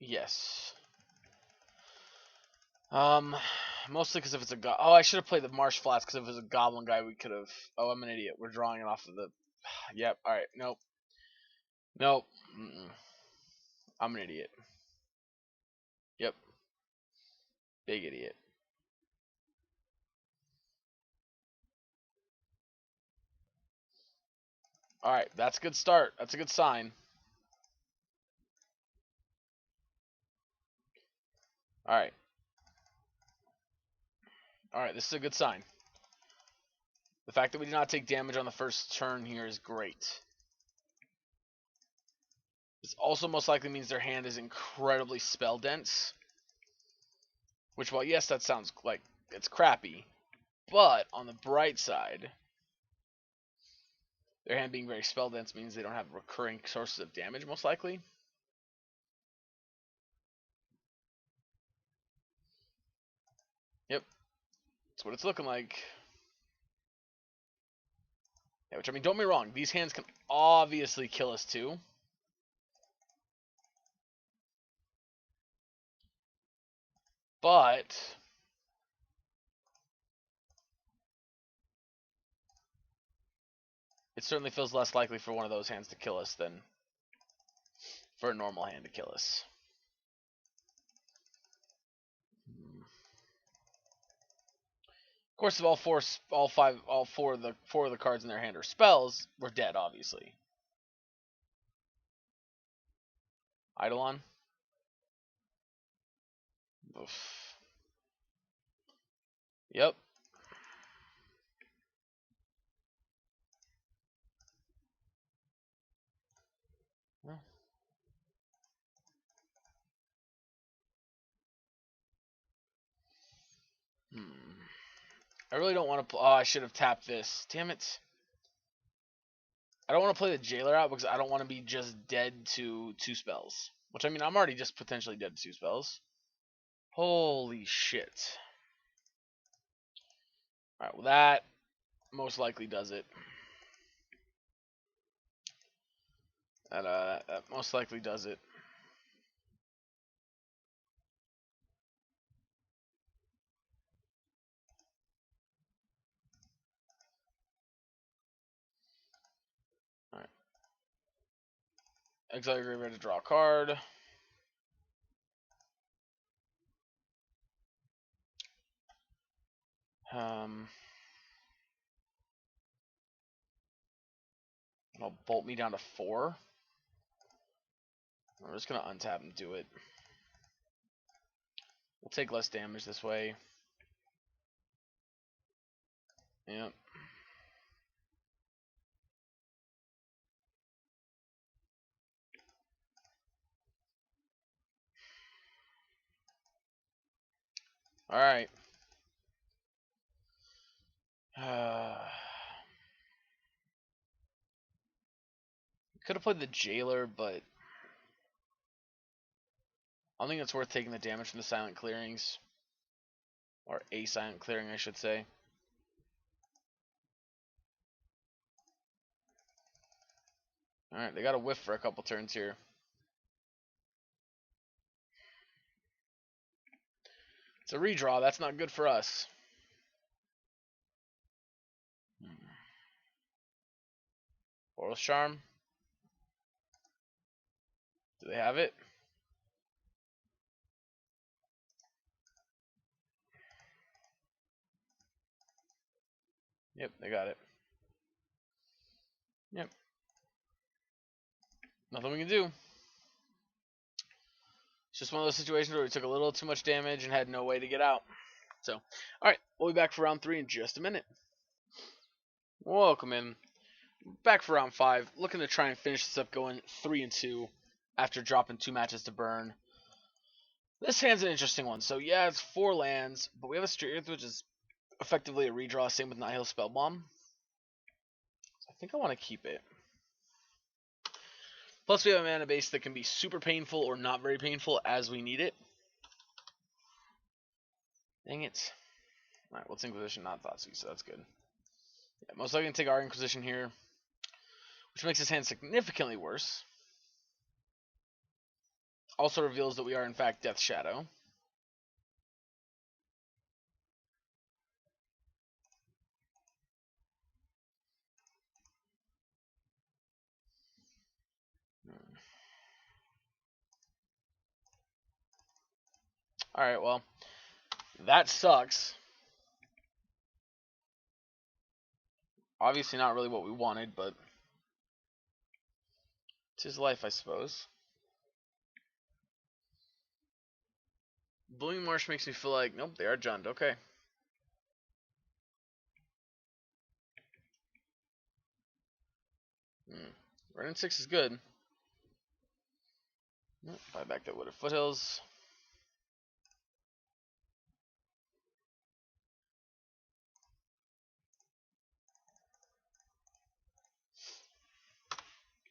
Yes. Mostly because if it's a oh, I should have played the marsh flats because if it was a goblin guy, we could have. Oh, I'm an idiot. We're drawing it off of the. Yep. All right. Nope. Nope. I'm an idiot. Yep. Big idiot. All right. That's a good start. That's a good sign. All right. All right. This is a good sign. The fact that we did not take damage on the first turn here is great. This also most likely means their hand is incredibly spell dense. Which, well, yes, that sounds like it's crappy. But on the bright side, their hand being very spell dense means they don't have recurring sources of damage, most likely. Yep. That's what it's looking like. Yeah, which, I mean, don't get me wrong. These hands can obviously kill us, too. But it certainly feels less likely for one of those hands to kill us than for a normal hand to kill us. Of course, if all four of the cards in their hand are spells, we're dead, obviously. Eidolon. Oof. Yep. I really don't want to. Oh, I should have tapped this. Damn it. I don't want to play the Jailer out because I don't want to be just dead to 2 spells. Which, I mean, I'm already just potentially dead to 2 spells. Holy shit. Alright, well that most likely does it. That most likely does it. Alright. Exile your graveyard to draw a card. It'll bolt me down to 4. I'm just gonna untap and do it. We'll take less damage this way. Yep. Alright. Could have played the Jailer, but I don't think it's worth taking the damage from the silent clearings. Or a silent clearing, I should say. Alright, they got a whiff for a couple turns here. It's a redraw. That's not good for us. Boros Charm. Do they have it? Yep, they got it. Yep. Nothing we can do. It's just one of those situations where we took a little too much damage and had no way to get out. So, alright, we'll be back for round 3 in just a minute. Welcome in. Back for round 5. Looking to try and finish this up going 3-2 after dropping 2 matches to burn. This hand's an interesting one. So, yeah, it's 4 lands, but we have a Street Earth, which is effectively a redraw. Same with Nihil Spellbomb. So I think I want to keep it. Plus, we have a mana base that can be super painful or not very painful as we need it. Dang it. Alright, what's Inquisition? Not Thoughtseize, so that's good. Yeah, most likely going to take our Inquisition here, which makes his hand significantly worse. Also reveals that we are, in fact, Death Shadow. Alright, well, that sucks. Obviously not really what we wanted, but it's his life, I suppose. Blooming Marsh makes me feel like, nope, they are Jund. Okay. Running 6 is good. Buy back that Wooded Foothills.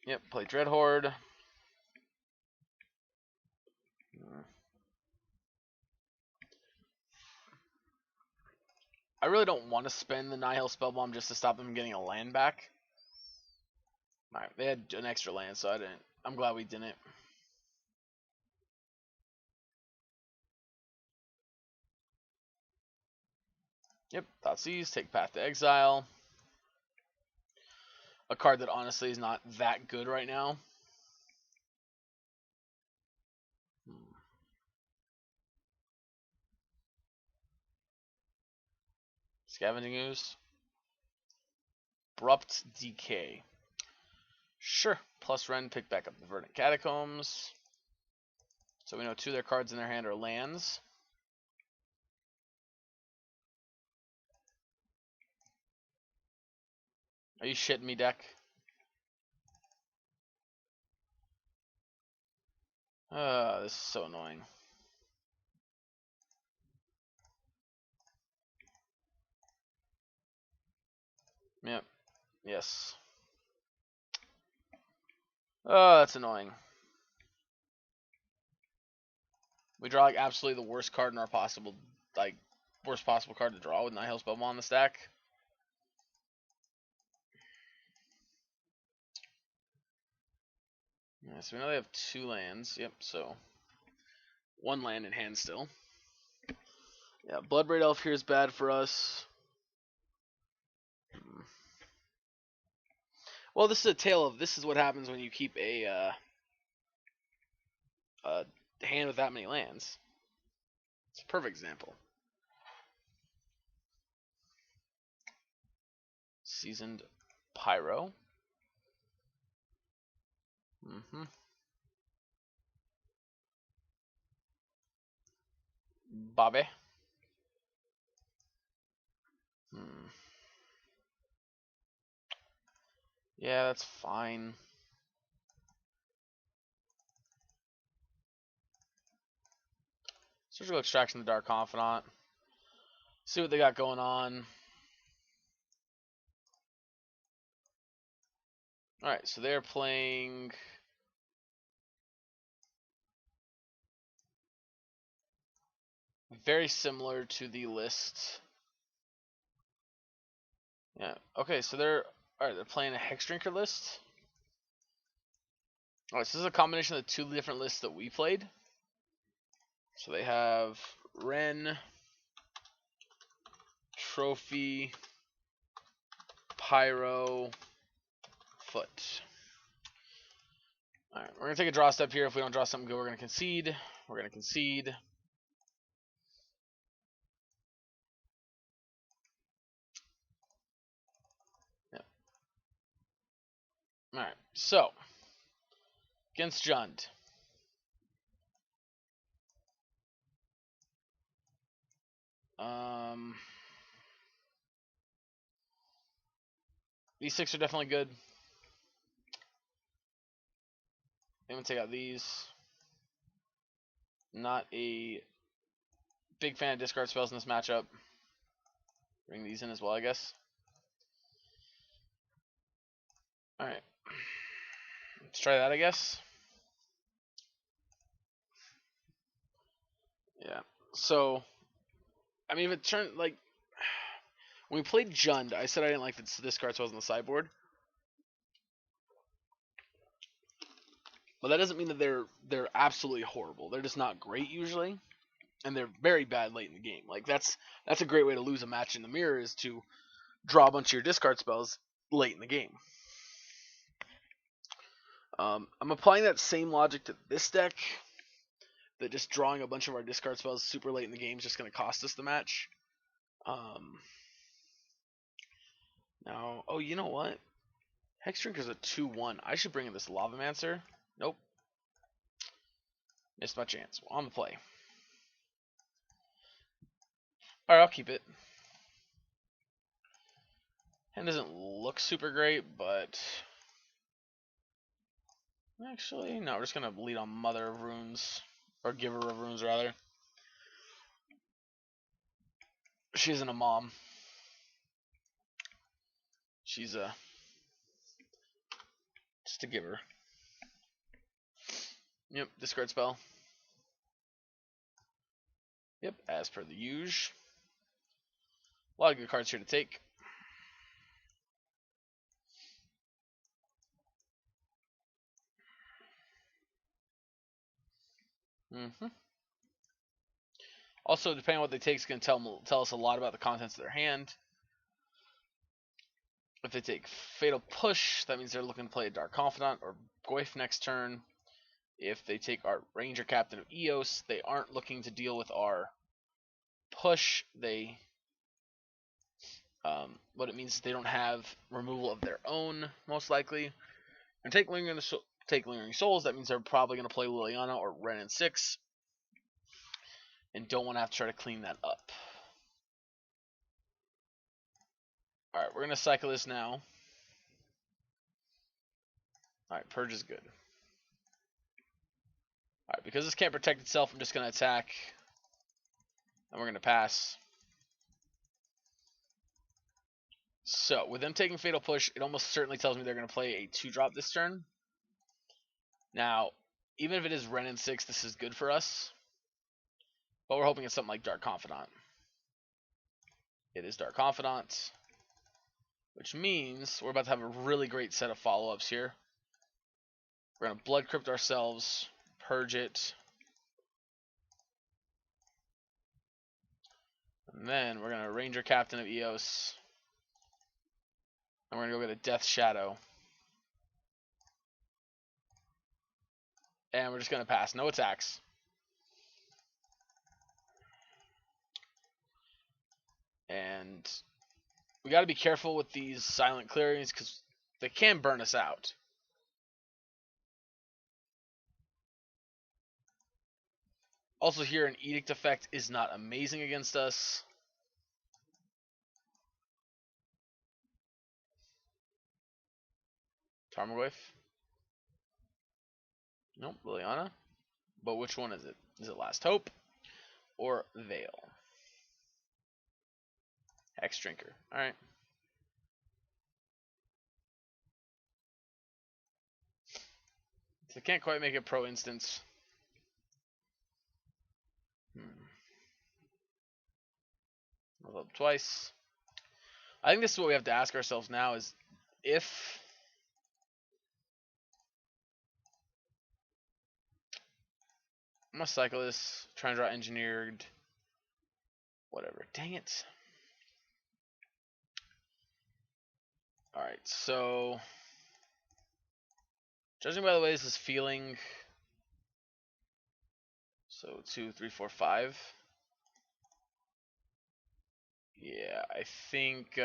Yep, play Dreadhorde. I really don't want to spend the Nihil Spellbomb just to stop them getting a land back. Alright, they had an extra land, so I didn't. I'm glad we didn't. Yep, Thoughtseize, take Path to Exile. A card that honestly is not that good right now. Scavenging Ooze. Abrupt Decay. Sure. Plus Ren, pick back up the Verdant Catacombs. So we know 2 of their cards in their hand are lands. Are you shitting me, deck? This is so annoying. Yep. Yes. Oh, that's annoying. We draw like absolutely the worst card in our possible, like, worst possible card to draw with Nihil Spellbomb on the stack. Yeah, so we know they have 2 lands. Yep, so 1 land in hand still. Yeah, Bloodbraid Elf here is bad for us. Well, this is a tale of, this is what happens when you keep a hand with that many lands. It's a perfect example. Seasoned Pyro. Bobby. Yeah, that's fine. Surgical Extraction, the Dark Confidant. See what they got going on. Alright, so they're playing very similar to the list. Yeah, okay, so they're playing a Hex Drinker list. Alright, so this is a combination of the 2 different lists that we played. So they have Ren, Trophy, Pyro, Foot. Alright, we're going to take a draw step here. If we don't draw something good, we're going to concede. We're going to concede. Yep. Alright, so against Jund. These 6 are definitely good. I'm going to take out these. Not a big fan of discard spells in this matchup. Bring these in as well, I guess. Alright. Let's try that, I guess. Yeah. So, I mean, if it turned, like, When we played Jund, I said I didn't like this card, so I was on the sideboard. But that doesn't mean that they're absolutely horrible. They're just not great usually, and they're very bad late in the game. Like that's a great way to lose a match in the mirror, is to draw a bunch of your discard spells late in the game. I'm applying that same logic to this deck. That just drawing a bunch of our discard spells super late in the game is just going to cost us the match. Now, oh, you know what? Hexdrinker's a 2/1. I should bring in this Lavamancer. Nope. Missed my chance. Well, on the play. Alright, I'll keep it. Hand doesn't look super great, but... Actually, no, we're just going to lead on Mother of Runes. Or Giver of Runes, rather. She isn't a mom. She's just a giver. Yep, discard spell. Yep, as per the usual. A lot of good cards here to take. Also, depending on what they take, is going to tell us a lot about the contents of their hand. If they take Fatal Push, that means they're looking to play a Dark Confidant or Goyf next turn. If they take our Ranger Captain of Eos, they aren't looking to deal with our push. They, what it means is they don't have removal of their own, most likely. And take Lingering Souls, that means they're probably going to play Liliana or Ren and 6. And don't want to have to try to clean that up. Alright, we're going to cycle this now. Alright, Purge is good. Alright, because this can't protect itself, I'm just going to attack. And we're going to pass. So, with them taking Fatal Push, it almost certainly tells me they're going to play a 2-drop this turn. Now, even if it is Ren and 6, this is good for us. But we're hoping it's something like Dark Confidant. It is Dark Confidant. Which means we're about to have a really great set of follow-ups here. We're going to Blood Crypt ourselves, Purge it. And then we're going to Ranger Captain of Eos. And we're going to go get a Death Shadow. And we're just going to pass. No attacks. And we got to be careful with these silent clearings because they can burn us out. Also here, an Edict effect is not amazing against us. Tarmogoyf? Nope, Liliana. But which one is it? Is it Last Hope or Veil? Hexdrinker. Alright. So can't quite make it pro instance. Level up twice. I think this is what we have to ask ourselves now is if I'm gonna cycle this, try and draw engineered. Whatever. Dang it. Alright, so judging by the way this is feeling, so 2, 3, 4, 5. Yeah, I think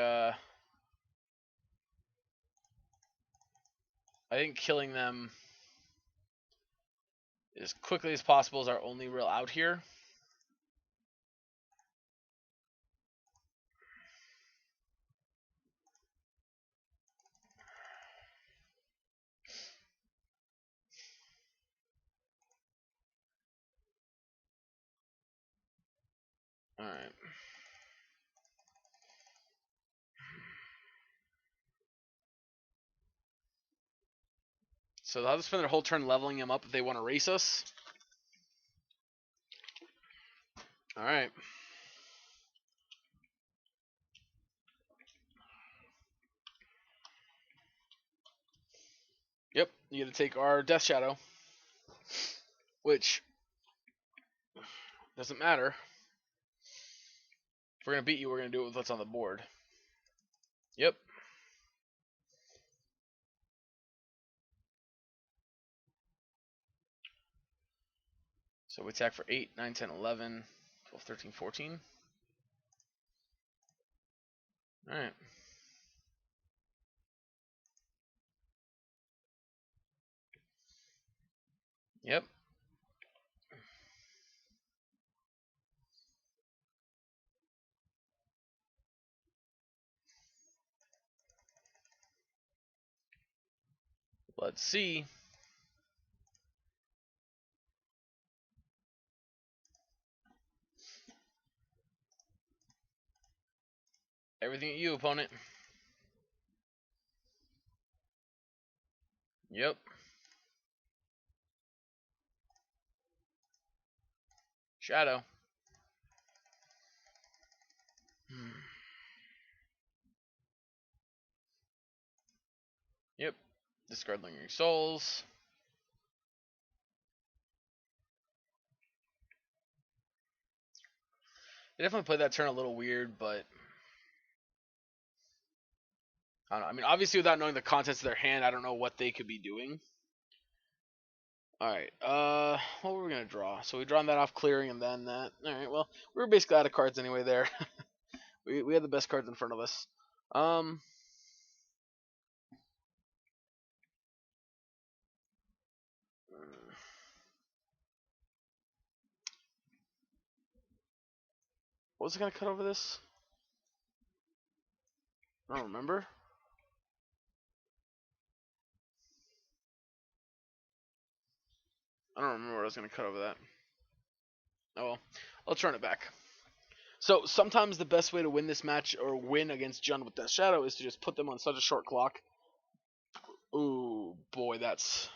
killing them as quickly as possible is our only real out here. Alright. So they'll have to spend their whole turn leveling him up if they want to race us. Alright. Yep, you get to take our Death Shadow, which doesn't matter. If we're going to beat you, we're going to do it with what's on the board. Yep. So we attack for 8, 9, 10, 11, 12, 13, 14. Alright. Yep. Let's see. Everything at you, opponent. Yep. Shadow. Yep. Discard Lingering Souls. They definitely played that turn a little weird, but I don't know. I mean, obviously, without knowing the contents of their hand, I don't know what they could be doing. Alright, what were we going to draw? So we drawn that off clearing and then that. Alright, well, we were basically out of cards anyway there. we had the best cards in front of us. What was it going to cut over this? I don't remember. I don't remember what I was going to cut over that. Oh well, let's run it back. So sometimes the best way to win this match or win against Jund with Death Shadow is to just put them on such a short clock. Ooh, boy, that's...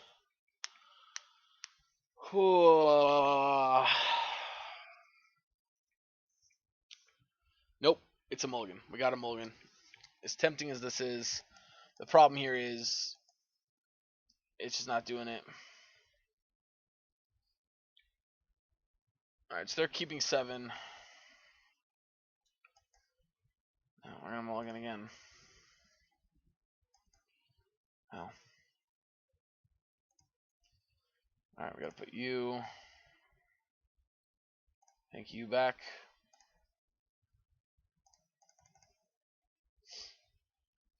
Nope, it's a mulligan. We got a mulligan. As tempting as this is, the problem here is it's just not doing it. Alright, so they're keeping 7. Oh, we're gonna mulligan again. Oh. Alright, we gotta put you. Thank you back.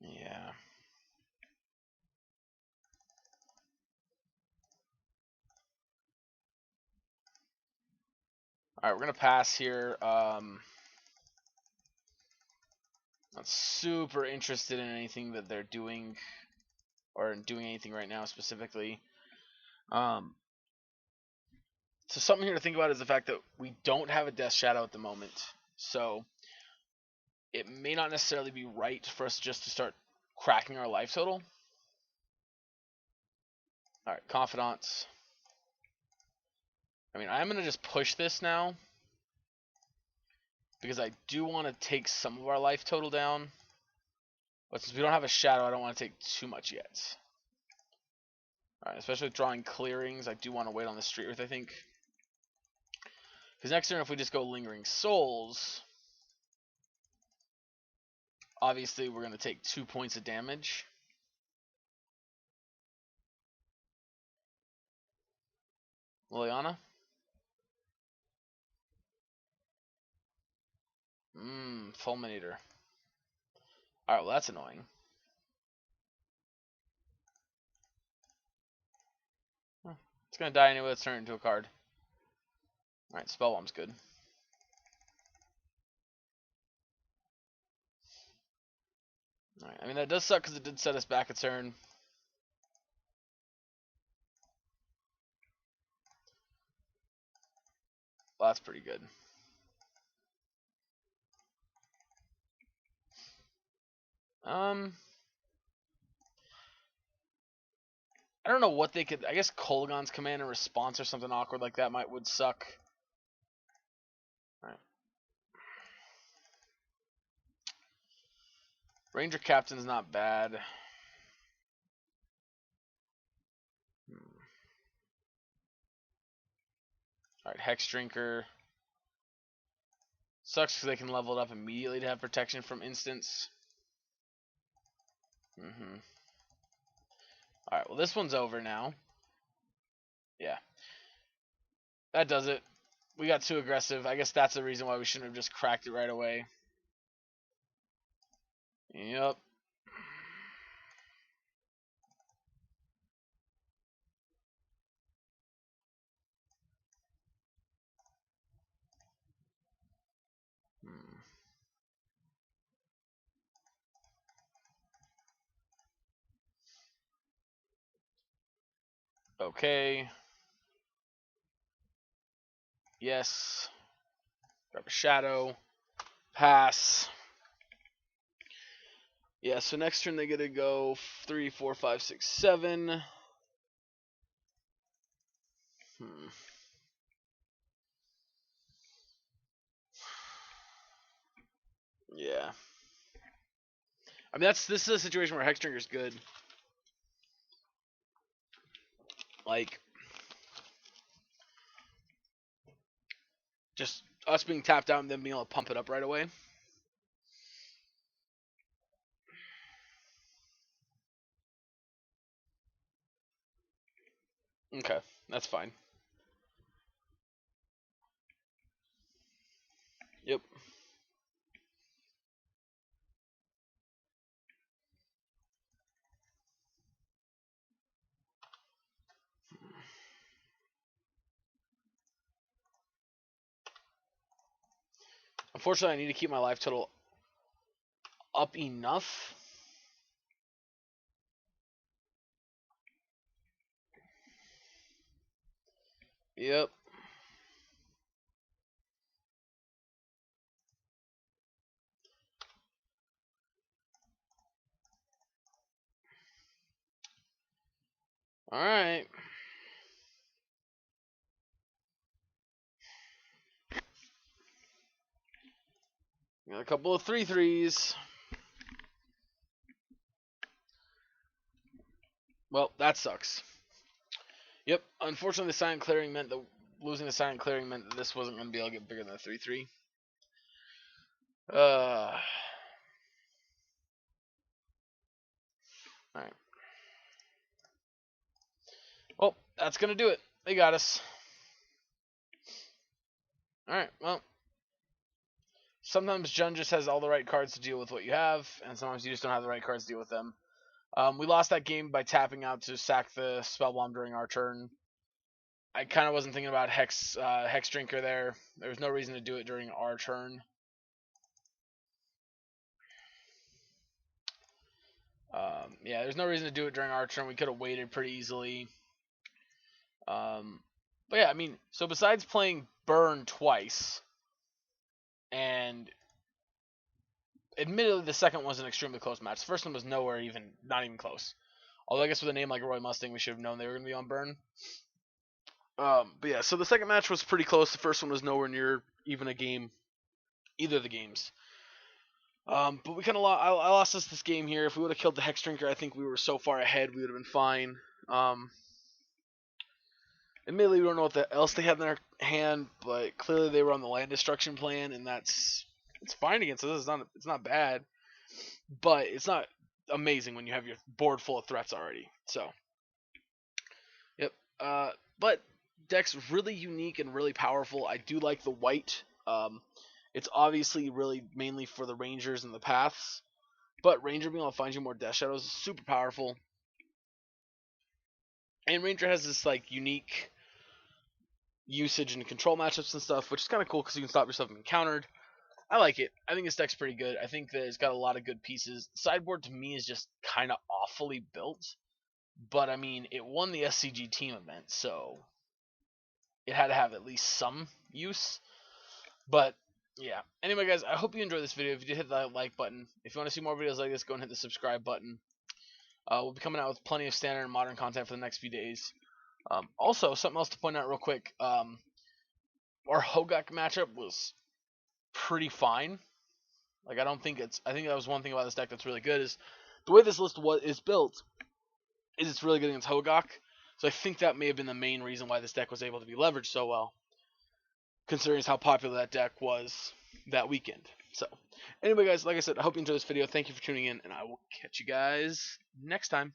Yeah. Alright, we're gonna pass here. Not super interested in anything that they're doing or doing anything right now specifically. So something here to think about is the fact that we don't have a Death Shadow at the moment. So it may not necessarily be right for us just to start cracking our life total. Alright, Confidants. I mean, I'm going to just push this now. Because I do want to take some of our life total down. But since we don't have a Shadow, I don't want to take too much yet. Alright, especially with drawing clearings, I do want to wait on the Street Wraith, I think. Because next turn, if we just go Lingering Souls, obviously we're going to take 2 points of damage. Liliana? Fulminator. Alright, well that's annoying. It's going to die anyway, let's turn it into a card. Alright, Spellbomb's good. Alright, I mean that does suck because it did set us back a turn. Well, that's pretty good. I don't know what they could... I guess Kolaghan's command and response or something awkward like that would suck. Alright. Ranger Captain's not bad. Alright, Hex Drinker. Sucks because they can level it up immediately to have protection from instants. Alright, well this one's over now. Yeah. That does it. We got too aggressive. I guess that's the reason why we shouldn't have just cracked it right away. Yep. Okay. Yes. Grab a shadow. Pass. Yeah, so next turn they get to go 3, 4, 5, 6, 7. Yeah. I mean, this is a situation where Hexdrinker's good. Like, just us being tapped out and then being able to pump it up right away. Okay, that's fine. Yep. Unfortunately, I need to keep my life total up enough. Yep. Alright. Got a couple of 3/3s. Well, that sucks. Yep. Unfortunately, the silent clearing meant that losing the silent clearing meant that this wasn't going to be able to get bigger than a 3/3. Alright. Well, that's going to do it. They got us. Alright, well. Sometimes Jun just has all the right cards to deal with what you have, and sometimes you just don't have the right cards to deal with them. We lost that game by tapping out to sack the Spellbomb during our turn. I kind of wasn't thinking about Hex Drinker there. There was no reason to do it during our turn. Yeah, there's no reason to do it during our turn. We could have waited pretty easily. But yeah, I mean, so besides playing Burn twice, and admittedly the second was an extremely close match. The first one was not even close. Although I guess with a name like Roy Mustang, we should have known they were going to be on Burn. But yeah, so the second match was pretty close. The first one was nowhere near even a game, either of the games. But we kind of I lost us this game here. If we would have killed the Hex Drinker, I think we were so far ahead we would have been fine. Admittedly, we don't know what else they had in their hand, but clearly they were on the land destruction plan, and it's fine against us. It's not bad, but it's not amazing when you have your board full of threats already. So, yep. But deck's really unique and really powerful. I do like the white. It's obviously really mainly for the Rangers and the Paths, but Ranger being able to find you more Death Shadows is super powerful. And Ranger has this like unique usage and control matchups and stuff, which is kind of cool because you can stop yourself from being countered. I like it. I think this deck's pretty good. I think that it's got a lot of good pieces. Sideboard to me is just kind of awfully built, but I mean, it won the SCG team event, so it had to have at least some use. But yeah. Anyway, guys, I hope you enjoyed this video. If you did, hit that like button. If you want to see more videos like this, go and hit the subscribe button. We'll be coming out with plenty of standard and modern content for the next few days. Also, something else to point out real quick. Our Hogaak matchup was pretty fine. Like, I think that was one thing about this deck that's really good is the way this list is built is it's really good against Hogaak. So I think that may have been the main reason why this deck was able to be leveraged so well. considering how popular that deck was that weekend. So, anyway, guys, like I said, I hope you enjoyed this video. Thank you for tuning in, and I will catch you guys next time.